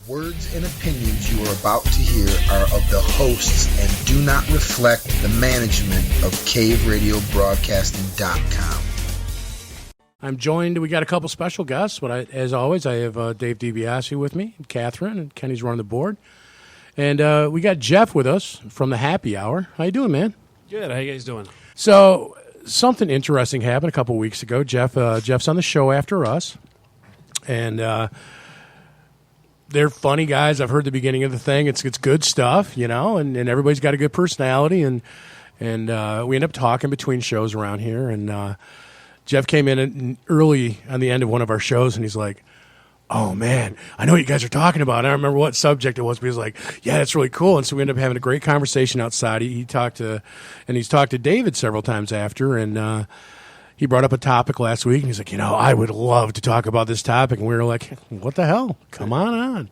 Words and opinions you are about to hear are of the hosts and do not reflect the management of CaveRadioBroadcasting.com. I'm joined, we got a couple special guests, but as always, I have Dave DiBiase with me, and Catherine, and Kenny's running the board. And we got Jeff with us from the Happy Hour. How you doing, man? Good. How you guys doing? So, something interesting happened a couple weeks ago. Jeff's on the show after us, and they're funny guys. I've heard the beginning of the thing. It's good stuff, you know, and everybody's got a good personality, and we end up talking between shows around here, and Jeff came in early on the end of one of our shows, and he's like, "Oh, man, I know what you guys are talking about." I don't remember what subject it was, but he was like, "Yeah, that's really cool." And so we ended up having a great conversation outside. He's talked to David several times after, and he brought up a topic last week, and he's like, "I would love to talk about this topic." And we were like, "What the hell? Come on."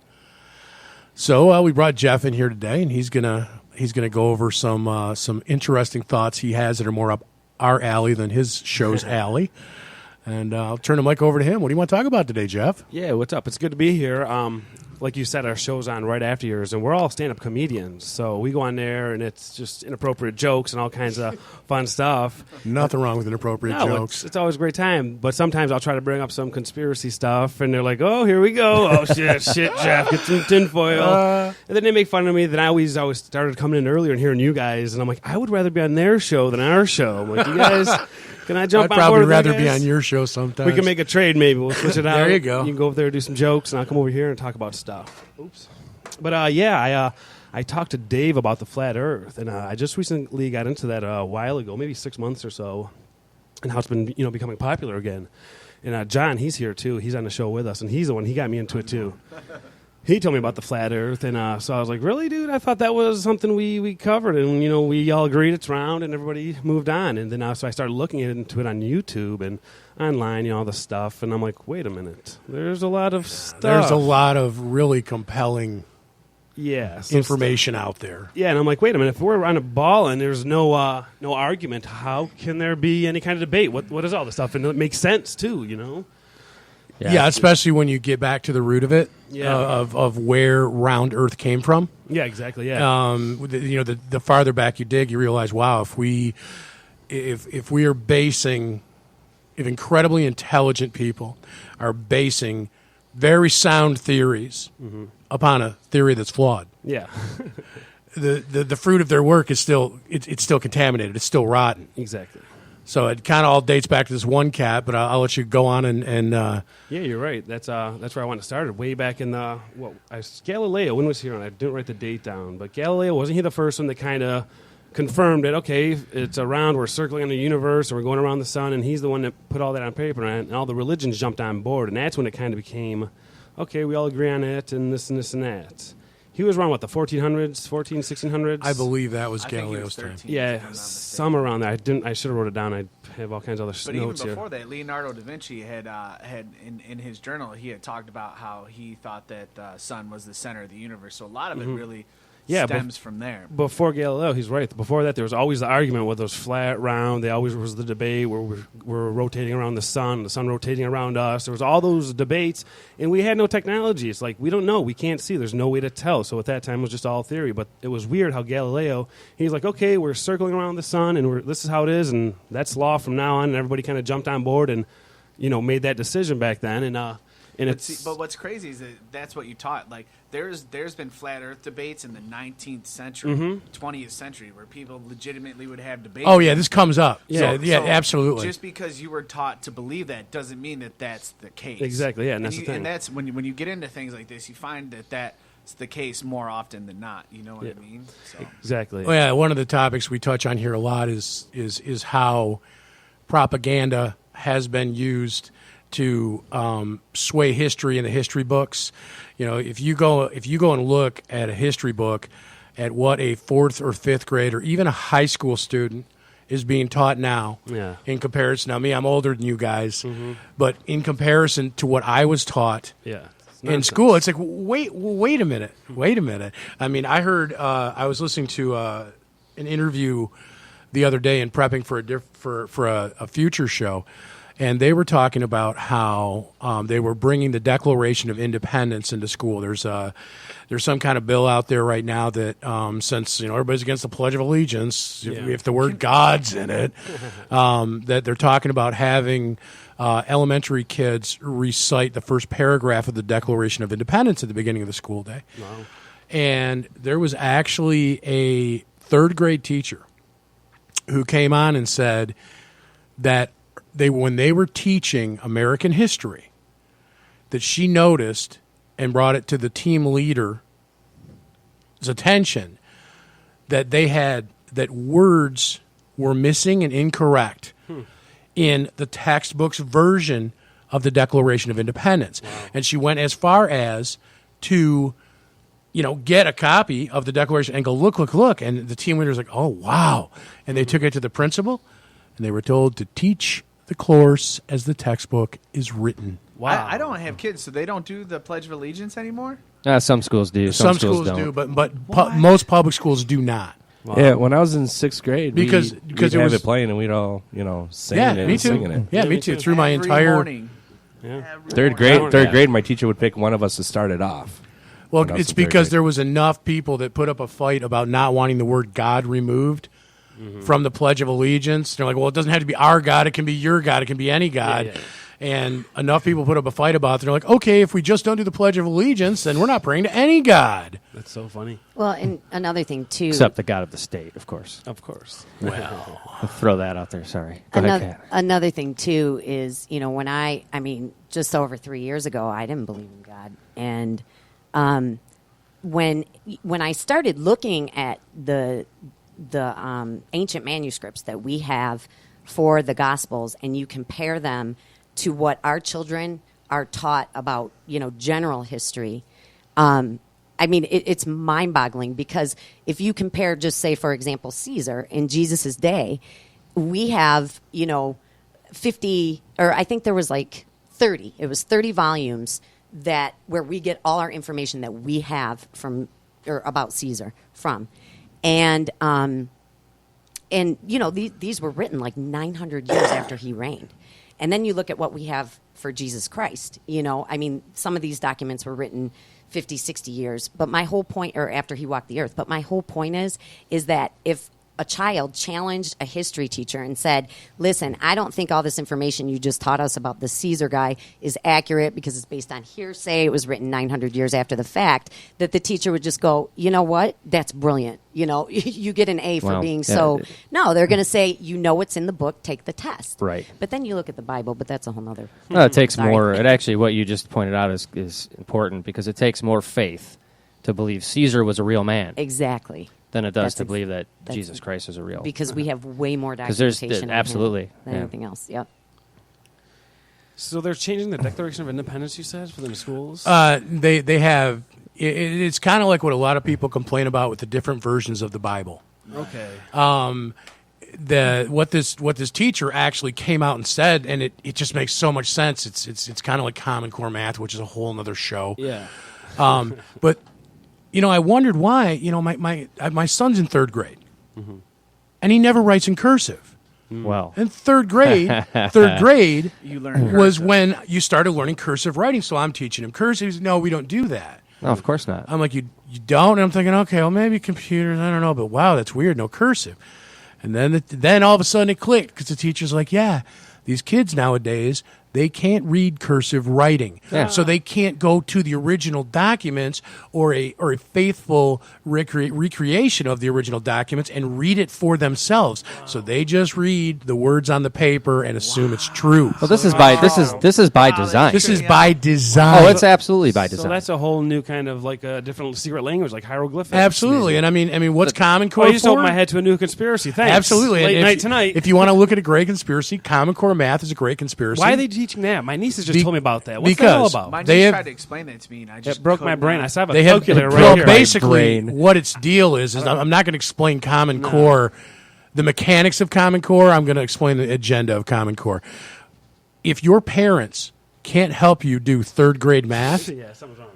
So we brought Jeff in here today, and he's gonna go over some interesting thoughts he has that are more up our alley than his show's alley. And I'll turn the mic over to him. What do you want to talk about today, Jeff? Yeah, what's up? It's good to be here. Like you said, our show's on right after yours, and we're all stand-up comedians. So we go on there, and it's just inappropriate jokes and all kinds of fun stuff. Nothing wrong with inappropriate jokes. It's always a great time. But sometimes I'll try to bring up some conspiracy stuff, and they're like, "Oh, here we go. Oh, shit, Jeff, get some tinfoil." And then they make fun of me. Then I always started coming in earlier and hearing you guys, and I'm like, I would rather be on their show than our show. I'm like, you guys... Can I jump I'd on probably board rather with that, be guys? on your show sometimes. We can make a trade maybe. We'll switch it out. There you go. You can go over there and do some jokes, and I'll come over here and talk about stuff. Oops. But, I talked to Dave about the flat Earth, and I just recently got into that a while ago, maybe 6 months or so, and how it's been becoming popular again. And John, he's here, too. He's on the show with us, and he's the one. He got me into it, too. He told me about the flat Earth, and so I was like, really, dude? I thought that was something we covered, and, we all agreed it's round, and everybody moved on. And then so I started looking into it on YouTube and online, all the stuff, and I'm like, wait a minute. There's a lot of stuff. There's a lot of really compelling information out there. Yeah, and I'm like, wait a minute. If we're on a ball and there's no argument, how can there be any kind of debate? What is all this stuff? And it makes sense, too, Yeah, especially when you get back to the root of it, Yeah. of where round Earth came from. Yeah, exactly. Yeah. The farther back you dig, you realize, wow, if we are basing, if incredibly intelligent people are basing very sound theories upon a theory that's flawed, Yeah. the fruit of their work is still it's still contaminated. It's still rotten. Exactly. So it kind of all dates back to this one cat, but I'll let you go on and yeah, you're right. That's where I want to start. Way back in Galileo. When was he on? I didn't write the date down, but Galileo, wasn't he the first one that kind of confirmed that? Okay, it's around. We're circling in the universe, and we're going around the sun, and he's the one that put all that on paper, and all the religions jumped on board, and that's when it kind of became, okay, we all agree on it, and this and this and that. He was around, the 1400s, 1600s? I believe that was Galileo's time. Yeah, some around there. I should have wrote it down. I have all kinds of other notes here. But even before that, Leonardo da Vinci had in his journal, he had talked about how he thought that the sun was the center of the universe. So a lot of it really stems from there. Before Galileo, he's right. Before that, there was always the argument whether it was flat, round. There always was the debate where we're rotating around the sun rotating around us. There was all those debates, and we had no technology. It's like, we don't know. We can't see. There's no way to tell. So at that time, it was just all theory. But it was weird how Galileo, he's like, okay, we're circling around the sun, and this is how it is, and that's law from now on. And everybody kind of jumped on board and, made that decision back then. But what's crazy is that's what you taught. Like, there's been flat Earth debates in the 19th century, 20th century, where people legitimately would have debates. Oh yeah, this comes up. So Absolutely. Just because you were taught to believe that doesn't mean that that's the case. Exactly. Yeah, and that's the thing. And that's when you get into things like this, you find that that's the case more often than not. You know what I mean? So. Exactly. Well, yeah, one of the topics we touch on here a lot is how propaganda has been used to sway history in the history books. If you go and look at a history book at what a 4th or 5th grade or even a high school student is being taught now, in comparison. Now, I'm older than you guys, but in comparison to what I was taught in school, it's like, wait a minute. I mean, I heard I was listening to an interview the other day in prepping for a future show. and they were talking about how they were bringing the Declaration of Independence into school. There's some kind of bill out there right now that since everybody's against the Pledge of Allegiance, if the word God's in it, that they're talking about having elementary kids recite the first paragraph of the Declaration of Independence at the beginning of the school day. Wow. And there was actually a third grade teacher who came on and said that when they were teaching American history, that she noticed and brought it to the team leader's attention that that words were missing and incorrect in the textbook's version of the Declaration of Independence. Wow. And she went as far as to get a copy of the Declaration and go, look. And the team leader was like, oh, wow. And they took it to the principal, and they were told to teach the course as the textbook is written. Wow. I don't have kids, so they don't do the Pledge of Allegiance anymore? Some schools do. Some schools don't. do, but most public schools do not. Wow. Yeah, when I was in 6th grade, because we'd it have was it playing, and we'd all singing yeah, it. Me and too. Singing it. Yeah, me too. Through my Every entire morning. Yeah. Third grade, my teacher would pick one of us to start it off. Well, it's because there was enough people that put up a fight about not wanting the word God removed from the Pledge of Allegiance. They're like, well, it doesn't have to be our God. It can be your God. It can be any God. Yeah. And enough people put up a fight about it. They're like, okay, if we just don't do the Pledge of Allegiance, then we're not praying to any God. That's so funny. Well, and another thing, too. Except the God of the state, of course. Of course. Well. I'll throw that out there. Sorry. Go ahead, Kat. Another thing, too, is, when I just over 3 years ago, I didn't believe in God. And when I started looking at the ancient manuscripts that we have for the Gospels, and you compare them to what our children are taught about, general history, it's mind-boggling, because if you compare, just say, for example, Caesar in Jesus' day, we have, 50, or I think there was 30. It was 30 volumes where we get all our information that we have from or about Caesar from, and these were written 900 years after he reigned. And then you look at what we have for Jesus Christ. Some of these documents were written 50, 60 years. But my whole point, or after he walked the earth, but my whole point is that if a child challenged a history teacher and said, listen, I don't think all this information you just taught us about the Caesar guy is accurate because it's based on hearsay, it was written 900 years after the fact, that the teacher would just go, you know what? That's brilliant. You get an A for being so. No, they're going to say, what's in the book, take the test. Right. But then you look at the Bible, but that's a whole nother. No, it takes more. It actually, what you just pointed out is important, because it takes more faith to believe Caesar was a real man. Exactly. Than it does to believe that Jesus Christ is a real. Because we have way more documentation absolutely than anything else. Yep. So they're changing the Declaration of Independence, you said, for the schools? They have. It's kind of like what a lot of people complain about with the different versions of the Bible. Okay. What this teacher actually came out and said, and it just makes so much sense. It's kind of like Common Core math, which is a whole other show. Yeah. But I wondered why. My son's in 3rd grade, and he never writes in cursive. Well, in third grade, you learned was when you started learning cursive writing. So I'm teaching him cursive. He said, no, we don't do that. No, of course not. I'm like, you don't? And I'm thinking, okay, well, maybe computers, I don't know. But wow, that's weird, no cursive. And then all of a sudden it clicked, because the teacher's like, yeah, these kids nowadays, they can't read cursive writing. Yeah. So they can't go to the original documents or a faithful recreation of the original documents and read it for themselves. So they just read the words on the paper and assume it's true. Well, this is by design. This is by design. Oh, it's absolutely by design. So that's a whole new kind of a different secret language, like hieroglyphics. Absolutely. And I mean, what's Common Core you just for? opened my head to a new conspiracy. Thanks. Absolutely. Late and night tonight. If you want to look at a great conspiracy, Common Core math is a great conspiracy. Why are they teaching that? My nieces just told me about that. What's that all because about? My They niece have- tried to explain that to me, and I just It broke my could brain. not. I still have a They have calculator well, right here. basically what its deal is I'm not going to explain Common Core, the mechanics of Common Core. I'm going to explain the agenda of Common Core. If your parents can't help you do 3rd grade math, Yeah, something's wrong.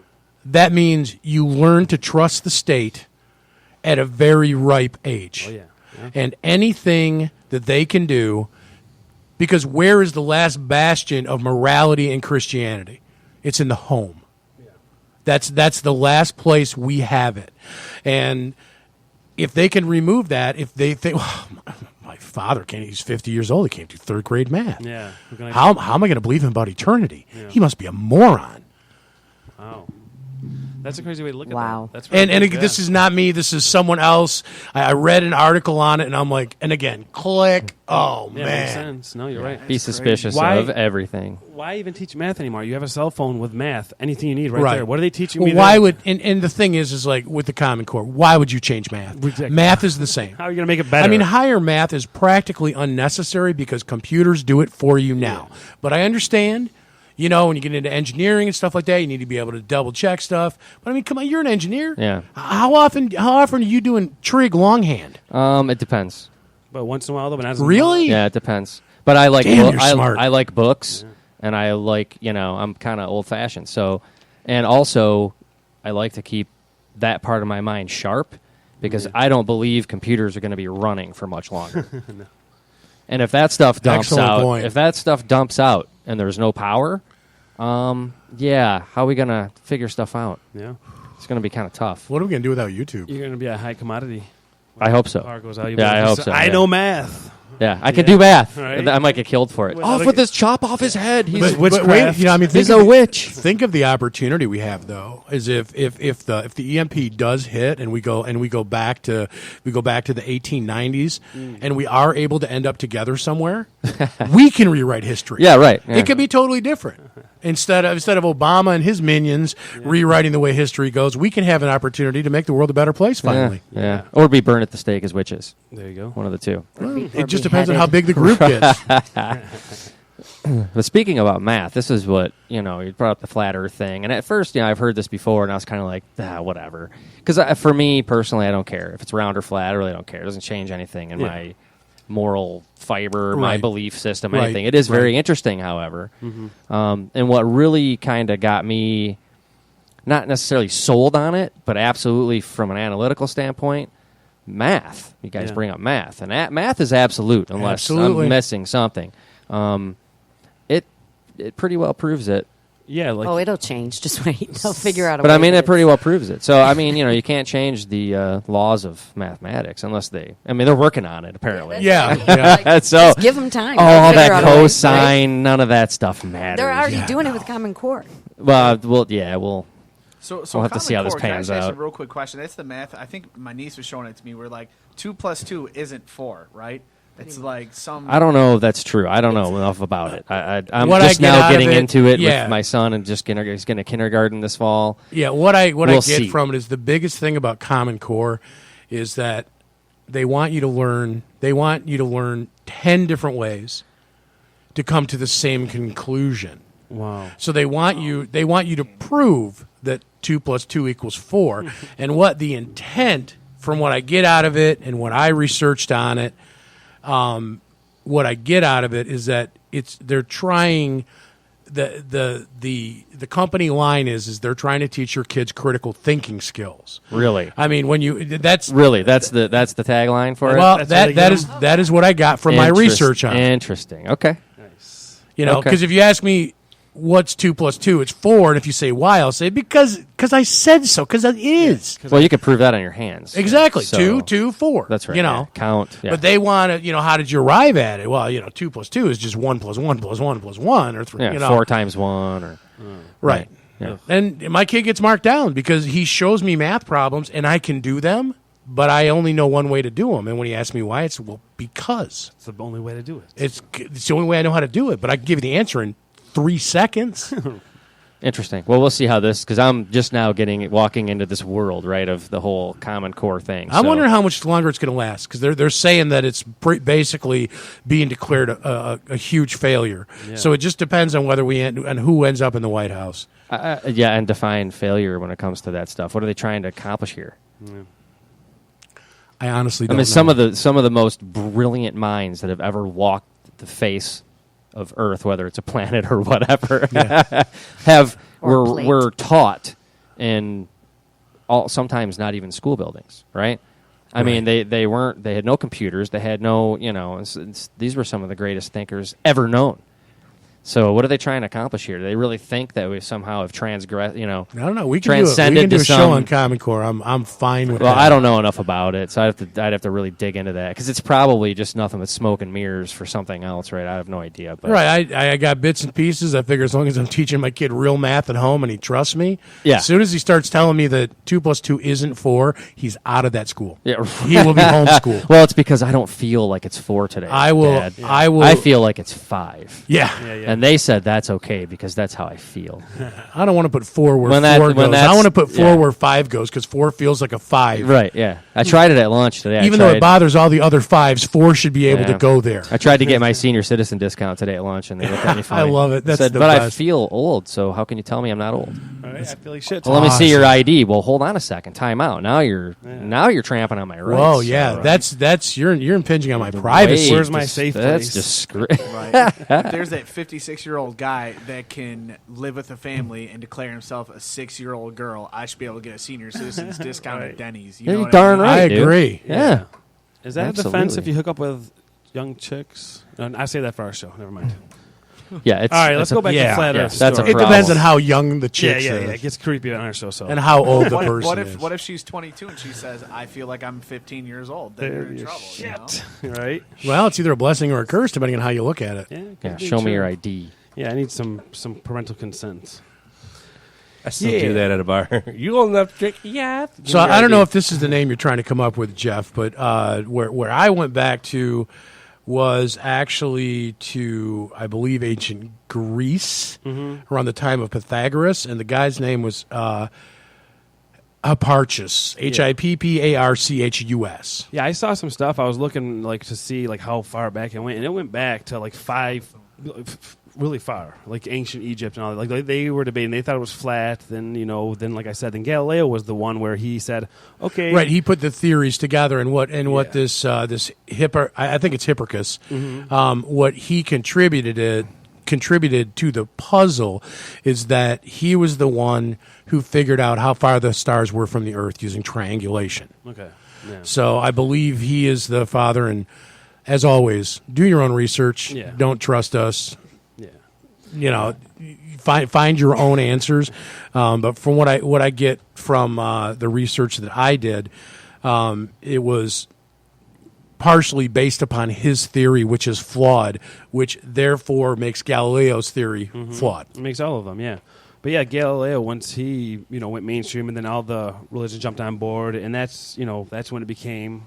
that means you learn to trust the state at a very ripe age. Oh, yeah. And anything that they can do, Because where is the last bastion of morality and Christianity? It's in the home. That's the last place we have it. And if they can remove that, if they think, well, my father can't, he's 50 years old, he can't do third grade math. Yeah. How am I going to believe him about eternity? Yeah. He must be a moron. Wow. That's a crazy way to look Wow. at that. That's really And good, this is not me. This is someone else. I read an article on it, and I'm like, and again, click. Oh, yeah, makes man. sense. No, you're right. Be suspicious Why- of everything. Why even teach math anymore? You have a cell phone with math. Anything you need Right. there. What are they teaching Well, me? why there? would, and the thing is like with the Common Core, why would you change math? Exactly. Math is the same. How are you going to make it better? I mean, higher math is practically unnecessary because computers do it for you now. But I understand, you know, when you get into engineering and stuff like that, you need to be able to double check stuff. But I mean, come on, you're an engineer. Yeah. How often are you doing trig longhand? It depends. But once in a while, though, but not as Really? Yeah, it depends. But I like Damn, you're smart. I like books, and I like, you know, I'm kind of old fashioned. So, and also, I like to keep that part of my mind sharp because I don't believe computers are going to be running for much longer. And if that stuff dumps Excellent out, point. if that stuff dumps out and there's no power, yeah, how are we going to figure stuff out? Yeah. It's going to be kind of tough. What are we going to do without YouTube? You're going to be a high commodity. I hope so. Power goes out, you Yeah, better I hope just- so, I yeah. know math. Yeah, I can do math. Right. I might get killed for it. Without Off a- with this chop off his head. He's But witchcraft. wait, you know, I mean, He's think a of- witch. Think of the opportunity we have, though, is if the EMP does hit and we go back to the 1890s and we are able to end up together somewhere, we can rewrite history. Yeah, right. Yeah. It could be totally different. Instead of Obama and his minions rewriting the way history goes, we can have an opportunity to make the world a better place. Finally, Yeah. Or be burned at the stake as witches. There you go. One of the two. it just depends on how big the group gets. But speaking about math, this is what, you know, you brought up the flat earth thing. And at first, you know, I've heard this before, and I was kind of like, whatever. Because for me, personally, I don't care. If it's round or flat, I really don't care. It doesn't change anything in my moral fiber, my Right. belief system, Right. anything. It is very interesting, however. And what really kind of got me, not necessarily sold on it, but absolutely from an analytical standpoint, math. You guys Yeah. bring up math. And math is absolute, unless Absolutely. I'm missing something. It pretty well proves it. Yeah, like Oh, it'll change. Just wait. They'll figure out a But way. I mean, that it pretty well proves it. So, I mean, you know, you can't change the laws of mathematics unless they're working on it, apparently. Yeah, yeah. So, Just give them time. They'll all figure that out a way, cosine, none of that stuff right? matters. They're already Yeah. doing it with Common Core. Well, So We'll have to see how this Common Core, can I pans just ask out. a real quick question. That's the math. I think my niece was showing it to me. Where like 2 + 2 isn't 4, right? It's like some. I don't know if that's true. I don't know enough about it. I'm What I just get now out of getting it- into it yeah. with my son and just he's going to kindergarten this fall. Yeah, what I We'll get see. from it is the biggest thing about Common Core is that they want you to learn 10 different ways to come to the same conclusion. wow. So they want you to prove that 2 + 2 = 4. And what the intent from what I get out of it and what I researched on it, what I get out of it is that they're trying the company line is they're trying to teach your kids critical thinking skills. Really? I mean, that's The tagline for well it? that is what I got from my research on it. Interesting. Okay. You know, Okay. because if you ask me what's 2 + 2, it's 4, and if you say why, I'll say because I said so, because it is. Well, you could prove that on your hands. Exactly. So- 2, 2, 4. That's right. You yeah. know. Count. Yeah. But they want to, you know, how did you arrive at it? Well, you know, 2 + 2 is just 1 + 1 + 1 + 1 or 3. yeah, You know. 4 times 1 or Right. Yeah. And my kid gets marked down because he shows me math problems and I can do them, but I only know one way to do them. And when he asks me why, it's because It's the only way to do it. it's the only way I know how to do it. But I can give you the answer in 3 seconds. Interesting. Well, we'll see how this, because I'm just now walking into this world, right, of the whole Common Core thing. I'm wondering how much longer it's going to last because they're saying that it's basically being declared a huge failure. So it just depends on whether and who ends up in the White House. Yeah, and define failure when it comes to that stuff. What are they trying to accomplish here? I honestly I don't mean, know. some of the most brilliant minds that have ever walked the face of Earth, whether it's a planet or whatever, Or plate. were taught in sometimes not even school buildings, right? I mean, they weren't. They had no computers. They had no. These were some of the greatest thinkers ever known. So what are they trying to accomplish here? Do they really think that we somehow have transgressed, I don't know. We can transcended do a to show some... on Common Core. I'm fine with Well, that. I don't know enough about it, so I'd have to really dig into that, because it's probably just nothing but smoke and mirrors for something else, right? I have no idea. But. Right. I got bits and pieces. I figure as long as I'm teaching my kid real math at home and he trusts me, Yeah. as soon as he starts telling me that 2 + 2 isn't 4, he's out of that school. Yeah. He will be homeschooled. Well, it's because I don't feel like it's 4 today. I will. Dad. I will. I feel like it's 5. Yeah. And they said that's okay because that's how I feel. I don't want to put 4 where When 4 goes. I want to put 4 yeah. where 5 goes because 4 feels like a 5. Right, yeah. I tried it at lunch today. Even though it bothers all the other 5s, 4 should be able to Yeah. go there. I tried to get my senior citizen discount today at lunch, and they looked at me funny. I love it. That's said, the but I best. feel old, so how can you tell me I'm not old? All right, I feel like shit. Well, let me see your Awesome. ID. Well, hold on a second. Time out. Now you're trampling on my rights. Whoa, yeah, So, that's you're impinging on my privacy. wait, Where's my just- safe That's place? disgrace. Right. If there's that 56-year-old guy that can live with a family and declare himself a 6-year-old girl, I should be able to get a senior citizen's discount at Denny's. You know You're what darn I mean? right. I dude. agree. Yeah. Is that a defense Absolutely. if you hook up with young chicks? No, I say that for our show. Never mind. Yeah. It's, All right, let's it's go a- back yeah, to Flat yeah, Earth. that's a story. It problem. depends on how young the chick yeah, is it gets creepy on our show. So and how old the What person if, is. what if she's 22 and she says, I feel like I'm 15 years old? Then you're in There trouble. you You know? shit. Right? Well, it's either a blessing or a curse, depending on how you look at it. Yeah. could Yeah. be Show me true. your ID. Yeah, I need some parental consent. I still do that at a bar. You old enough to drink? Yeah. So I don't know if this is the name you're trying to come up with, Jeff, but where I went back to was actually to, I believe, ancient Greece around the time of Pythagoras, and the guy's name was Hipparchus, Hipparchus. Yeah, I saw some stuff. I was looking to see how far back it went, and it went back to 5, really far, like ancient Egypt and all that. Like they were debating, they thought it was flat. Then like I said, then Galileo was the one where he said, okay, Right, he put the theories together, and what Yeah. this I think it's Hipparchus, what he contributed to the puzzle is that he was the one who figured out how far the stars were from the Earth using triangulation. okay, yeah. So I believe he is the father, and as always, do your own research. Yeah. Don't trust us. Yeah. Find your own answers. But from what I get from the research that I did, it was partially based upon his theory, which is flawed, which therefore makes Galileo's theory flawed. It makes all of them, yeah. But yeah, Galileo, once he went mainstream, and then all the religion jumped on board, and that's when it became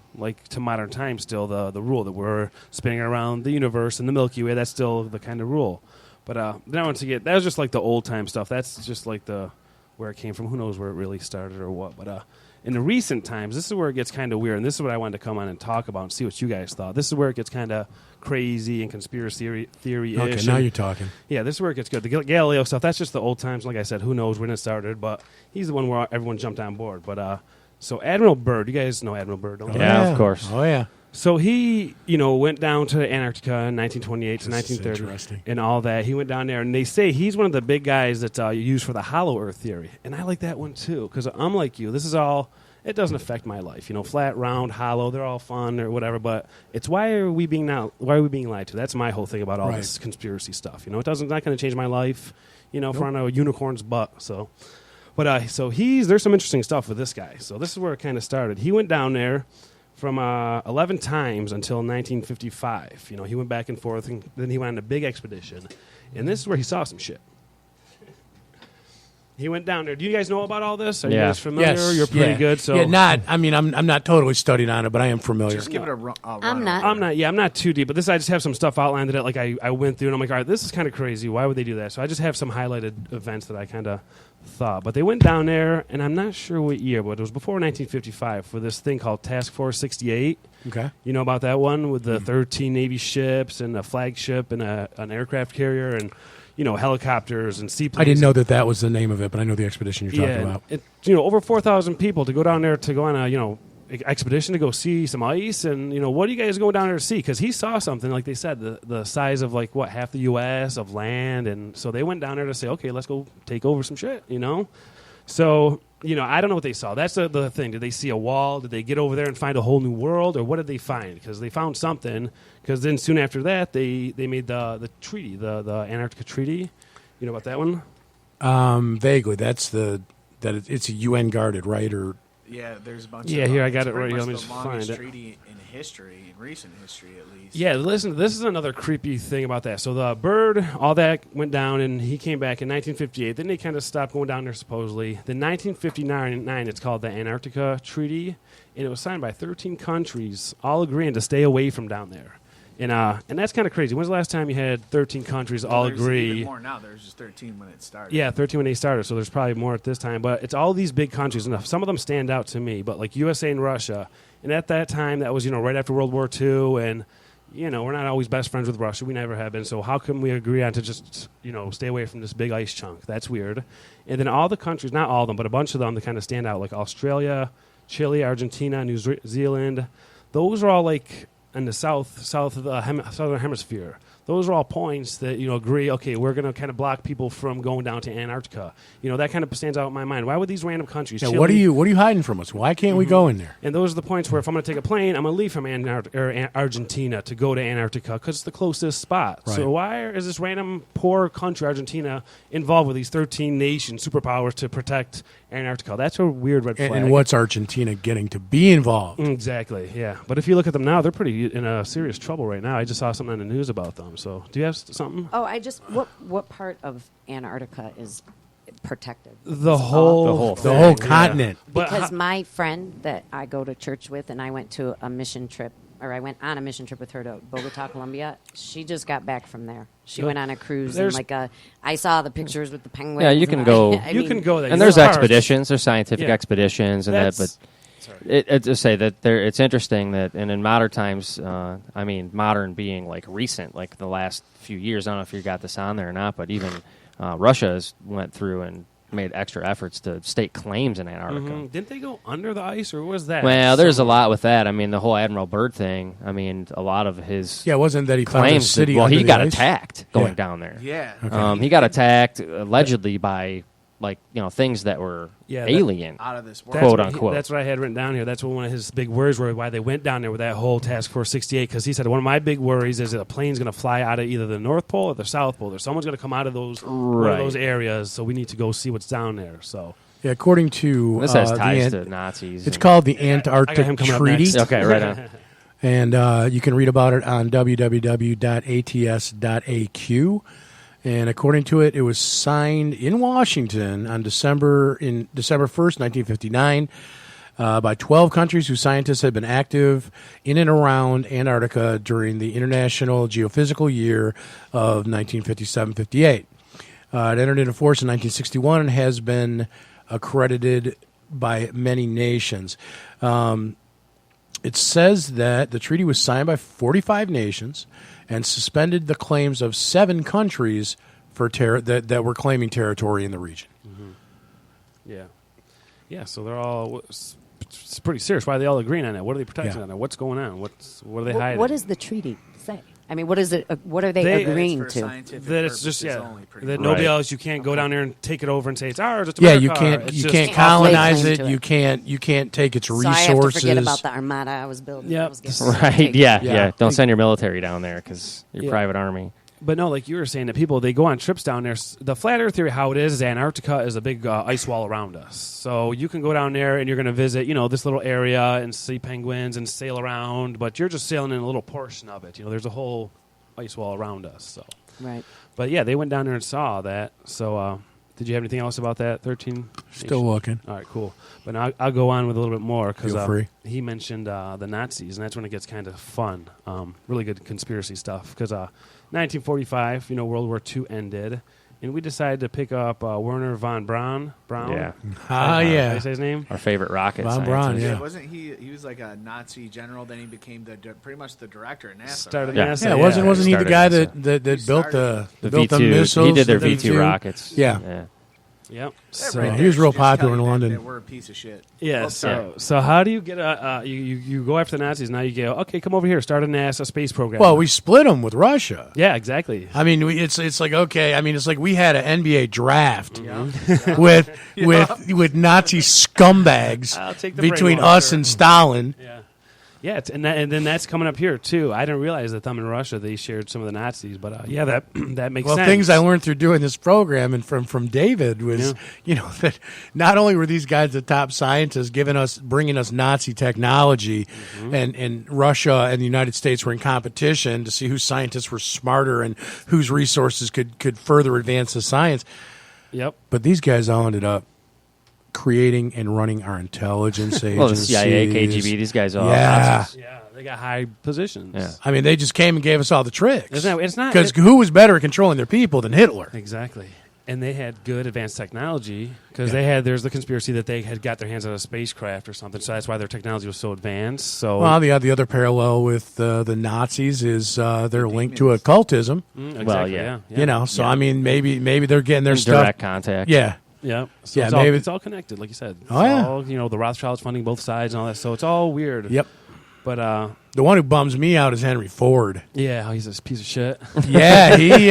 to modern times still the rule that we're spinning around the universe and the Milky Way. That's still the kind of rule. But then I want to that was just the old time stuff. That's just the where it came from. Who knows where it really started or what? But in the recent times, this is where it gets kind of weird, and this is what I wanted to come on and talk about and see what you guys thought. This is where it gets kind of crazy and conspiracy theory-ish. Okay, now you're talking. Yeah, this is where it gets good. The Galileo stuff, that's just the old times. Like I said, who knows when it started, but he's the one where everyone jumped on board. But so Admiral Byrd, you guys know Admiral Byrd, don't you? Yeah, of course. Oh, yeah. So he, went down to Antarctica in 1928 to This is 1930 interesting. and all that. He went down there, and they say he's one of the big guys that's used for the hollow Earth theory. And I like that one too, because I'm like you. This is all. It doesn't affect my life. Flat, round, hollow. They're all fun or whatever. But it's why are we being lied to? That's my whole thing about all Right. this conspiracy stuff. It's not going to change my life. For on a unicorn's butt. So. But so there's some interesting stuff with this guy. So this is where it kind of started. He went down there from 11 times until 1955. He went back and forth, and then he went on a big expedition. And this is where he saw some shit. He went down there. Do you guys know about all this? Are you Yeah. guys familiar? Yes. You're pretty yeah. good. So Yeah, I'm not totally studied on it, but I am familiar. Just give it a run. I'm not. I'm not too deep, but I just have some stuff outlined that I went through, and I'm like, all right, this is kind of crazy. Why would they do that? So I just have some highlighted events that I kind of thought. But they went down there, and I'm not sure what year, but it was before 1955 for this thing called Task Force 68. Okay. You know about that one with the 13 Navy ships and a flagship and an aircraft carrier and helicopters and seaplanes. I didn't know that was the name of it, but I know the expedition you're talking about. Over 4,000 people to go down there to go on a expedition to go see some ice, and what are you guys going down there to see? Because he saw something, like they said, the size of half the U.S. of land, and so they went down there to say, okay, let's go take over some shit, So I don't know what they saw. That's the thing. Did they see a wall? Did they get over there and find a whole new world? Or what did they find? Because they found something. Because then soon after that, they made the treaty, the Antarctica Treaty. You know about that one? Vaguely. That's it's a UN guarded, right? Or Yeah, there's a bunch. Yeah, of here I it's got it pretty right here. much Let me the just longest find it. treaty in history, in recent history at least. Yeah, listen, this is another creepy thing about that. So the Byrd, all that went down, and he came back in 1958. Then they kind of stopped going down there, supposedly. Then 1959, it's called the Antarctica Treaty, and it was signed by 13 countries, all agreeing to stay away from down there. And that's kind of crazy. When's the last time you had 13 countries all There's agree? even more now. There's just 13 when it started. Yeah, 13 when they started, so there's probably more at this time. But it's all these big countries, and some of them stand out to me, but like USA and Russia. And at that time, that was, right after World War II, and, we're not always best friends with Russia. We never have been. So how can we agree on to just, stay away from this big ice chunk? That's weird. And then all the countries, not all of them, but a bunch of them that kind of stand out, like Australia, Chile, Argentina, New Zealand. Those are all like in the southern hemisphere. Those are all points that agree. Okay, we're going to kind of block people from going down to Antarctica. That kind of stands out in my mind. Why would these random countries? yeah, Chile, what are you hiding from us? Why can't we go in there? And those are the points where if I'm going to take a plane, I'm going to leave from Argentina to go to Antarctica because it's the closest spot. Right. So why is this random poor country, Argentina, involved with these 13 nation superpowers to protect Antarctica? That's a weird red flag. And what's Argentina getting to be involved? Exactly, yeah. But if you look at them now, they're pretty in a serious trouble right now. I just saw something on the news about them. So do you have something? Oh, what part of Antarctica is protected? The whole The whole thing, continent. yeah. But Because my friend that I go to church with, and I went to a mission trip, or I went on a mission trip with her to Bogota, Colombia. She just got back from there. She went on a cruise, and I saw the pictures with the penguins. Yeah, you can go. you can go there. And there's There's expeditions, there's scientific Yeah. expeditions, and that. But to say that it's interesting that, and in modern times, modern being like recent, like the last few years. I don't know if you got this on there or not, but even Russia has went through and made extra efforts to stake claims in Antarctica. Mm-hmm. Didn't they go under the ice, or what was that? Well, there's a lot with that. I mean, the whole Admiral Byrd thing. I mean, a lot of his Yeah, wasn't that he found a claims. city? Well, under he the got ice? attacked going Yeah. down there. Yeah. He got attacked allegedly by things that were alien. Out of this world. That's Quote, what unquote. That's what I had written down here. That's what one of his big worries were, why they went down there with that whole Task Force 68, because he said, one of my big worries is that a plane's going to fly out of either the North Pole or the South Pole. Or someone's going to come out of one of those areas, so we need to go see what's down there. So Yeah, according to This has the ties to Nazis. it's and- called the I got him Antarctic coming up Treaty. next. Okay, right on. And you can read about it on www.ats.aq. And according to it, it was signed in Washington on December 1st, 1959, by 12 countries whose scientists had been active in and around Antarctica during the International Geophysical Year of 1957-58. It entered into force in 1961 and has been accredited by many nations. It says that the treaty was signed by 45 nations and suspended the claims of 7 countries for that were claiming territory in the region. Yeah, so they're all. It's pretty serious. Why are they all agreeing on that? What are they protecting Yeah. on that? What's going on? What are they hiding? What does the treaty say? I mean, what is it? What are they They- agreeing It's for to? scientific That it's just purposes only, pretty that much. nobody Right. else. You can't go down there and take it over and say it's ours. It's Yeah, America. you can't It's you just can't off colonize claim it. to it. You can't take its So resources. I have to forget about the armada I was building. Yep. I was getting Right? taken. Yeah. Don't send your military down there because your Yeah. private army. But no, like you were saying, that people they go on trips down there. The flat Earth theory, how it is Antarctica is a big ice wall around us. So you can go down there and you're going to visit, this little area and see penguins and sail around. But you're just sailing in a little portion of it. There's a whole ice wall around us. So, Right. but yeah, they went down there and saw that. So, did you have anything else about that? 13. Still looking. All right, cool. But now I'll go on with a little bit more because Feel free. he mentioned the Nazis, and that's when it gets kind of fun. Really good conspiracy stuff because 1945, World War II ended, and we decided to pick up Werner von Braun. Yeah. Ah, Did I yeah. say his name? Our favorite rocket Von scientist. Braun, yeah. Wasn't he was like a Nazi general, then he became pretty much the director of NASA. Started right? NASA. Yeah, Yeah, wasn't he the started guy NASA. that built started the The built the V2. missiles? He did their the V2 rockets. Yeah. Yep. That So, right he there was real should just popular tell you in that- London. that we're a piece of shit. yeah. Oops, So how do you get you go after the Nazis? Now you go, okay, come over here, start a NASA space program. Well, we split them with Russia. yeah, exactly. I mean, it's like okay. I mean, it's like we had an NBA draft with Nazi scumbags I'll take the between brainwasher. us and Stalin. Yeah. Yeah, and then that's coming up here too. I didn't realize that them in Russia they shared some of the Nazis, but yeah, that that makes Well, sense. things I learned through doing this program and from David was, that not only were these guys the top scientists bringing us Nazi technology, and Russia and the United States were in competition to see whose scientists were smarter and whose resources could further advance the science. Yep. But these guys all ended up creating and running our intelligence agencies. Well, the CIA, KGB, these guys are all Yeah. Nazis. Yeah, they got high positions. Yeah. I mean, they just came and gave us all the tricks. It's not Because who was better at controlling their people than Hitler? exactly. And they had good advanced technology because there's the conspiracy that they had got their hands on a spacecraft or something. So that's why their technology was so advanced. So Well, the other parallel with the Nazis is they're linked to occultism. exactly, Well, yeah. You know, so yeah. I mean, maybe they're getting their stuff. Direct contact. Yeah, Yeah, so Yeah, it's, maybe- it's all connected, like you said. It's Oh, yeah. all, the Rothschilds funding both sides and all that. So it's all weird. yep. But The one who bums me out is Henry Ford. yeah, he's a piece of shit. Yeah, he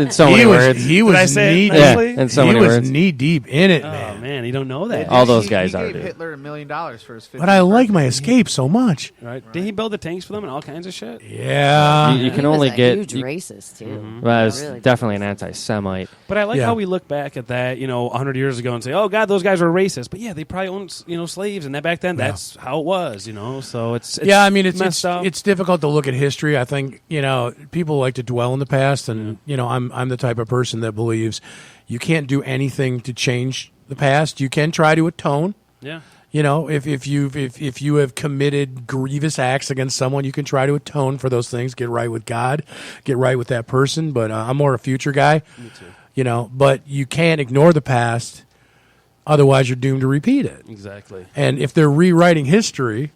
In so many words. he was Did I say it knee nicely? Yeah, in so he many was words. knee deep in it, Oh man. man, you don't know that. All those He guys are, gave dude. Hitler $1 million for his 50th But I like my birthday. escape so much. Right? Did he build the tanks for them and all kinds of shit? Yeah, You can He only was a get. huge you- racist too. Well, it's Really definitely an anti-Semite. But I like Yeah. how we look back at that, 100 years ago and say, "Oh God, those guys were racist." But yeah, they probably owned, slaves, and that back then, that's how it was, So it's yeah. I mean, it's messed up. it's difficult to look at history. I think people like to dwell in the past, and I'm the type of person that believes you can't do anything to change the past. You can try to atone. yeah. If you have committed grievous acts against someone, you can try to atone for those things. Get right with God, get right with that person. But I'm more a future guy. Me too. But you can't ignore the past, otherwise you're doomed to repeat it. Exactly. And if they're rewriting history,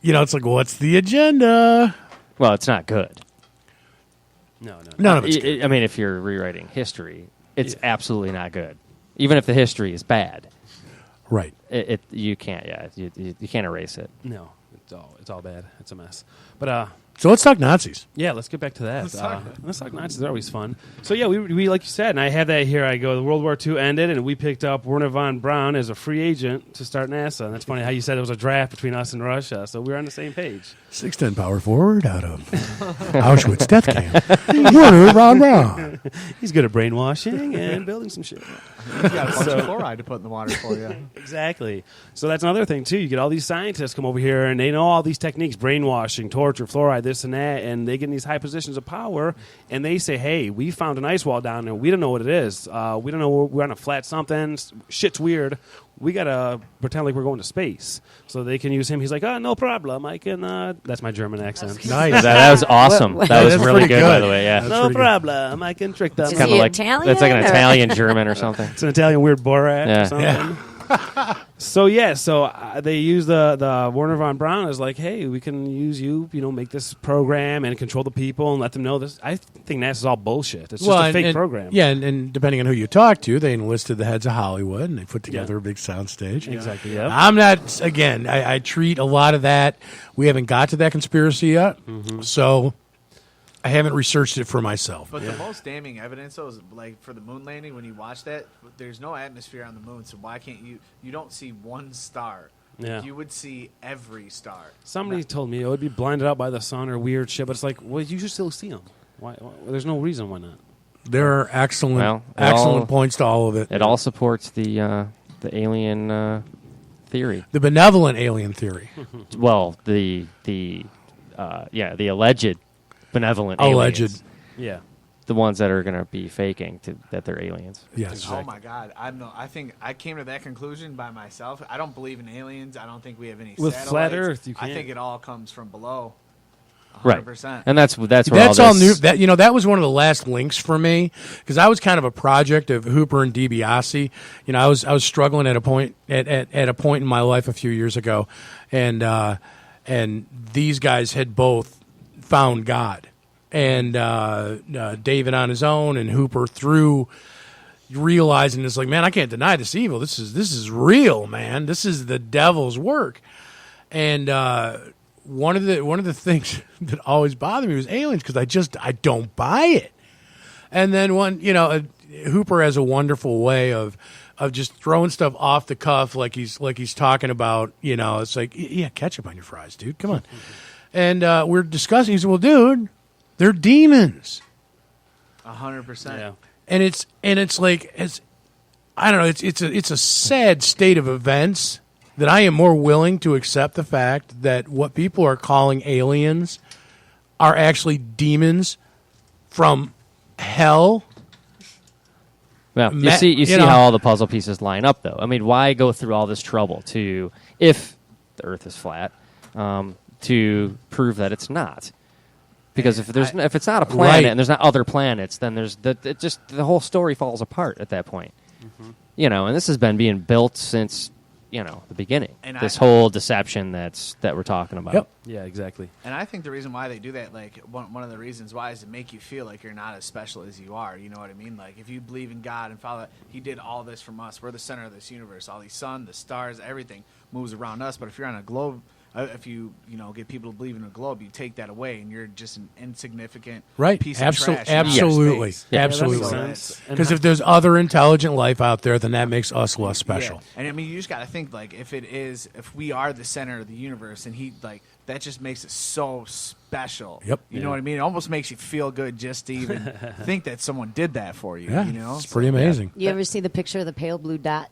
it's like, what's the agenda? Well, it's not good. No. None of it's good. I mean, if you're rewriting history, it's absolutely not good. Even if the history is bad, Right. you can't. Yeah, you can't erase it. No. It's all bad. It's a mess. But So let's talk Nazis. yeah, let's get back to that. Let's talk Nazis. They're always fun. So yeah, we like you said, and I have that here. I go, the World War II ended, and we picked up Werner von Braun as a free agent to start NASA. And that's funny how you said it was a draft between us and Russia. So we're on the same page. 6'10" power forward out of Auschwitz death camp. Werner von Braun. He's good at brainwashing and building some shit. He's got a bunch of chloride to put in the water for you. Exactly. So that's another thing too. You get all these scientists come over here and they know all these techniques: brainwashing, torture, fluoride, this and that, and they get in these high positions of power. And they say, "Hey, we found an ice wall down there. We don't know what it is. We don't know. We're on a flat something. Shit's weird. We gotta pretend like we're going to space." So they can use him. He's like, "Oh, no problem. I can." That's my German accent. Nice. That was awesome. What- That was That's really pretty good, by good. the way. Yeah, That's No pretty good. problem. I can trick them. Is kind he of like Italian, that's like an or- Italian German or something. It's an Italian weird Borat Yeah. or something. So they use the Werner von Braun as like, hey, we can use you, make this program and control the people and let them know this. I think NASA's all bullshit. It's just a fake program. Yeah, and depending on who you talk to, they enlisted the heads of Hollywood and they put together Yeah. a big soundstage. Exactly. Yep. I'm not, again, I treat a lot of that. We haven't got to that conspiracy yet, so I haven't researched it for myself. But the most damning evidence, though, is like for the moon landing. When you watch that, there's no atmosphere on the moon, so why can't you don't see one star? Yeah. You would see every star. Somebody told me it would be blinded out by the sun or weird shit, but it's like, well, you should still see them. Why? There's no reason why not. There are excellent, Well, it excellent all- points to all of it. It all supports the alien theory. The benevolent alien theory. Well, the alleged benevolent Alleged. aliens. Yeah. The ones that are going to be faking that they're aliens. Yes. Oh my God! I think I came to that conclusion by myself. I don't believe in aliens. I don't think we have any With satellites. flat Earth, you I can't. think it all comes from below. 100%. Right. And that's where That's all all this, new. That was one of the last links for me because I was kind of a project of Hooper and DiBiase. I was struggling at a point at a point in my life a few years ago, and these guys had both found God, and David on his own, and Hooper through realizing it's like, man, I can't deny this evil. This is real, man. This is the devil's work. And one of the things that always bothered me was aliens, because I don't buy it. And then Hooper has a wonderful way of just throwing stuff off the cuff, like he's talking about. It's like, yeah, ketchup on your fries, dude. Come on. And we're discussing. He said, well, dude, they're demons. 100%. Yeah. And it's like, I don't know. It's a sad state of events that I am more willing to accept the fact that what people are calling aliens are actually demons from hell. Well, you see how all the puzzle pieces line up, though. I mean, why go through all this trouble if the Earth is flat, to prove that it's not? Because if it's not a planet, right, and there's not other planets, then the whole story falls apart at that point. Mm-hmm. And this has been being built since the beginning. And this whole deception that we're talking about. Yep. Yeah, exactly. And I think the reason why they do that, like one of the reasons why, is to make you feel like you're not as special as you are. You know what I mean? Like if you believe in God and follow, He did all this from us. We're the center of this universe. All these sun, the stars, everything moves around us. But if you're on a globe, if you get people to believe in a globe, you take that away, and you're just an insignificant piece of trash. Absolutely, Yeah, absolutely. Because if there's other intelligent life out there, then that makes us less special. Yeah. And I mean, you just got to think, like, if we are the center of the universe, and that just makes it so special. Yep. You know what I mean? It almost makes you feel good just to even think that someone did that for you. Yeah, it's pretty amazing. You ever see the picture of the pale blue dot?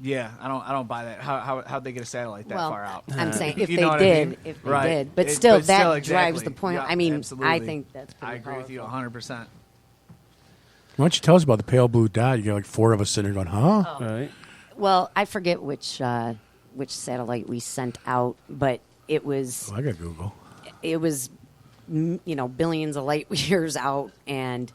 Yeah, I don't buy that. How'd they get a satellite that far out? I'm saying if You they know what did, I mean? if they Right. did, but It- still, but still, that drives exactly. the point. Yeah, I mean, absolutely. I think that's pretty I agree with you powerful. 100%. Why don't you tell us about the pale blue dot? You got like four of us sitting there going, huh? All right. Well, I forget which satellite we sent out, but it was I got Google. billions of light years out, and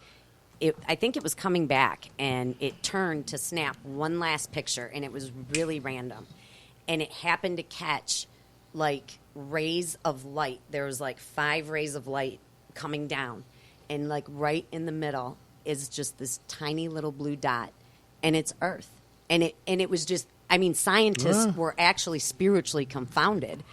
I think it was coming back, and it turned to snap one last picture, and it was really random, and it happened to catch like rays of light. There was like 5 rays of light coming down, and like right in the middle is just this tiny little blue dot, and it's Earth, and it was just. I mean, scientists were actually spiritually confounded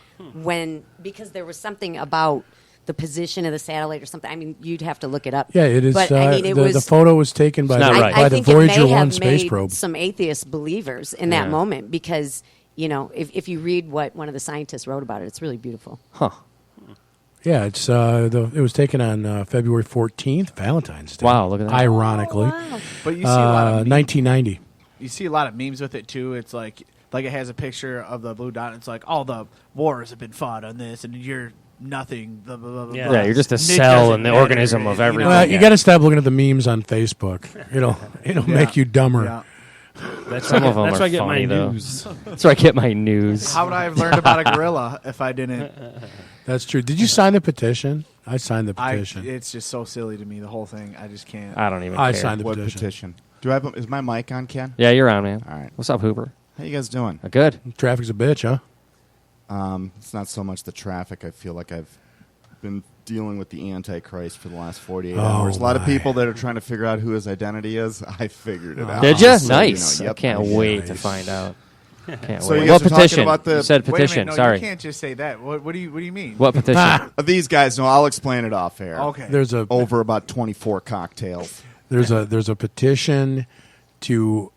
because there was something about the position of the satellite or something. I mean, you'd have to look it up. Yeah, it is. But, I mean, the photo was taken by I the think Voyager it may 1 have space made probe. some atheist believers in that moment because, if you read what one of the scientists wrote about it, it's really beautiful. Huh. Yeah, it was taken on February 14th, Valentine's Day. Wow, look at that. Ironically. But you see a lot of 1990. You see a lot of memes with it too. It's like it has a picture of the blue dot. It's like all the wars have been fought on this, and you're nothing. Blah, blah, blah, blah, Yeah. blah. Yeah, you're just a It cell doesn't in the matter. organism of everything. Well, you got to stop looking at the memes on Facebook. It'll make you dumber. Yeah. That's Some of them that's are where I get funny, my though. news. That's where I get my news. How would I have learned about a gorilla if I didn't? That's true. Did you sign the petition? I signed the petition. It's just so silly to me. The whole thing. I just can't. I don't even I care. signed the What petition. petition? Is my mic on, Ken? Yeah, you're on, man. All right. What's up, Hooper? How you guys doing? Good. Traffic's a bitch, huh? It's not so much the traffic. I feel like I've been dealing with the Antichrist for the last 48 Oh, hours. A lot of my. people that are trying to figure out who his identity is, I figured it out. Did you? So, Nice. yep. I can't wait to find out. Can't So wait. you guys What were talking petition? about the- You said Wait a petition. minute, no, Sorry. you can't just say that. What do you mean? What petition? These guys, no, I'll explain it off air. Okay. There's a Over about 24 cocktails. there's a petition to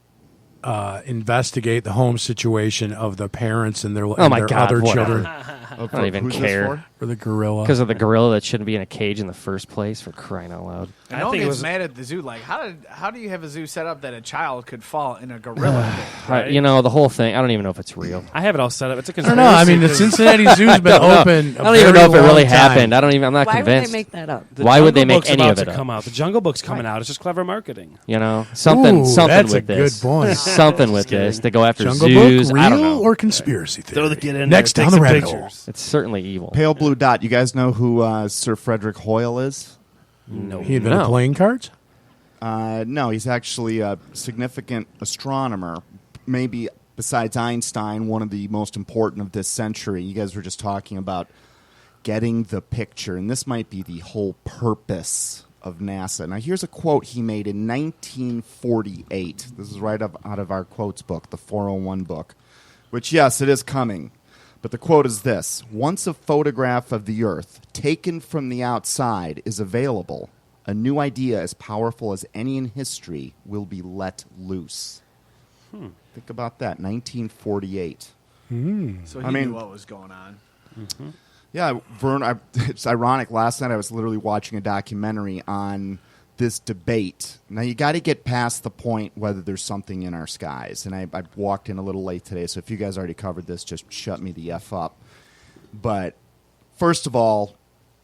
investigate the home situation of the parents and their, and my their God, other whatever. children I don't even Who's this care. for? for the gorilla. Because of the gorilla that shouldn't be in a cage in the first place, for crying out loud. I know think it gets was- mad at the zoo. Like, how do you have a zoo set up that a child could fall in a gorilla pit? Right. The whole thing, I don't even know if it's real. I have it all set up. It's a I conspiracy. don't know. I mean, the Cincinnati Zoo's been open. I don't even know if it really happened. I'm not Why convinced. would they make that up? The Why would they Jungle make Book's any about of it to up? come out? The Jungle Book's coming out. It's just clever marketing. Something that's with a this. good point. Something with this. They go after Jungle zoos. Book, I don't real know. or conspiracy theory? Throw the kid in Next there, down take the some rabbit hole. pictures. It's certainly evil. Pale Blue Dot. You guys know who Sir Frederick Hoyle is? No. He invented No. playing cards. No, he's actually a significant astronomer. Maybe besides Einstein, one of the most important of this century. You guys were just talking about getting the picture, and this might be the whole purpose of NASA. Now, here's a quote he made in 1948. This is right out of our quotes book, the 401 book, which, yes, it is coming. But the quote is this: "Once a photograph of the Earth taken from the outside is available, a new idea as powerful as any in history will be let loose." Think about that, 1948. So he knew what was going on. Yeah, Vern, it's ironic. Last night I was literally watching a documentary on this debate. Now, you got to get past the point whether there's something in our skies. And I walked in a little late today, so if you guys already covered this, just shut me the F up. But first of all,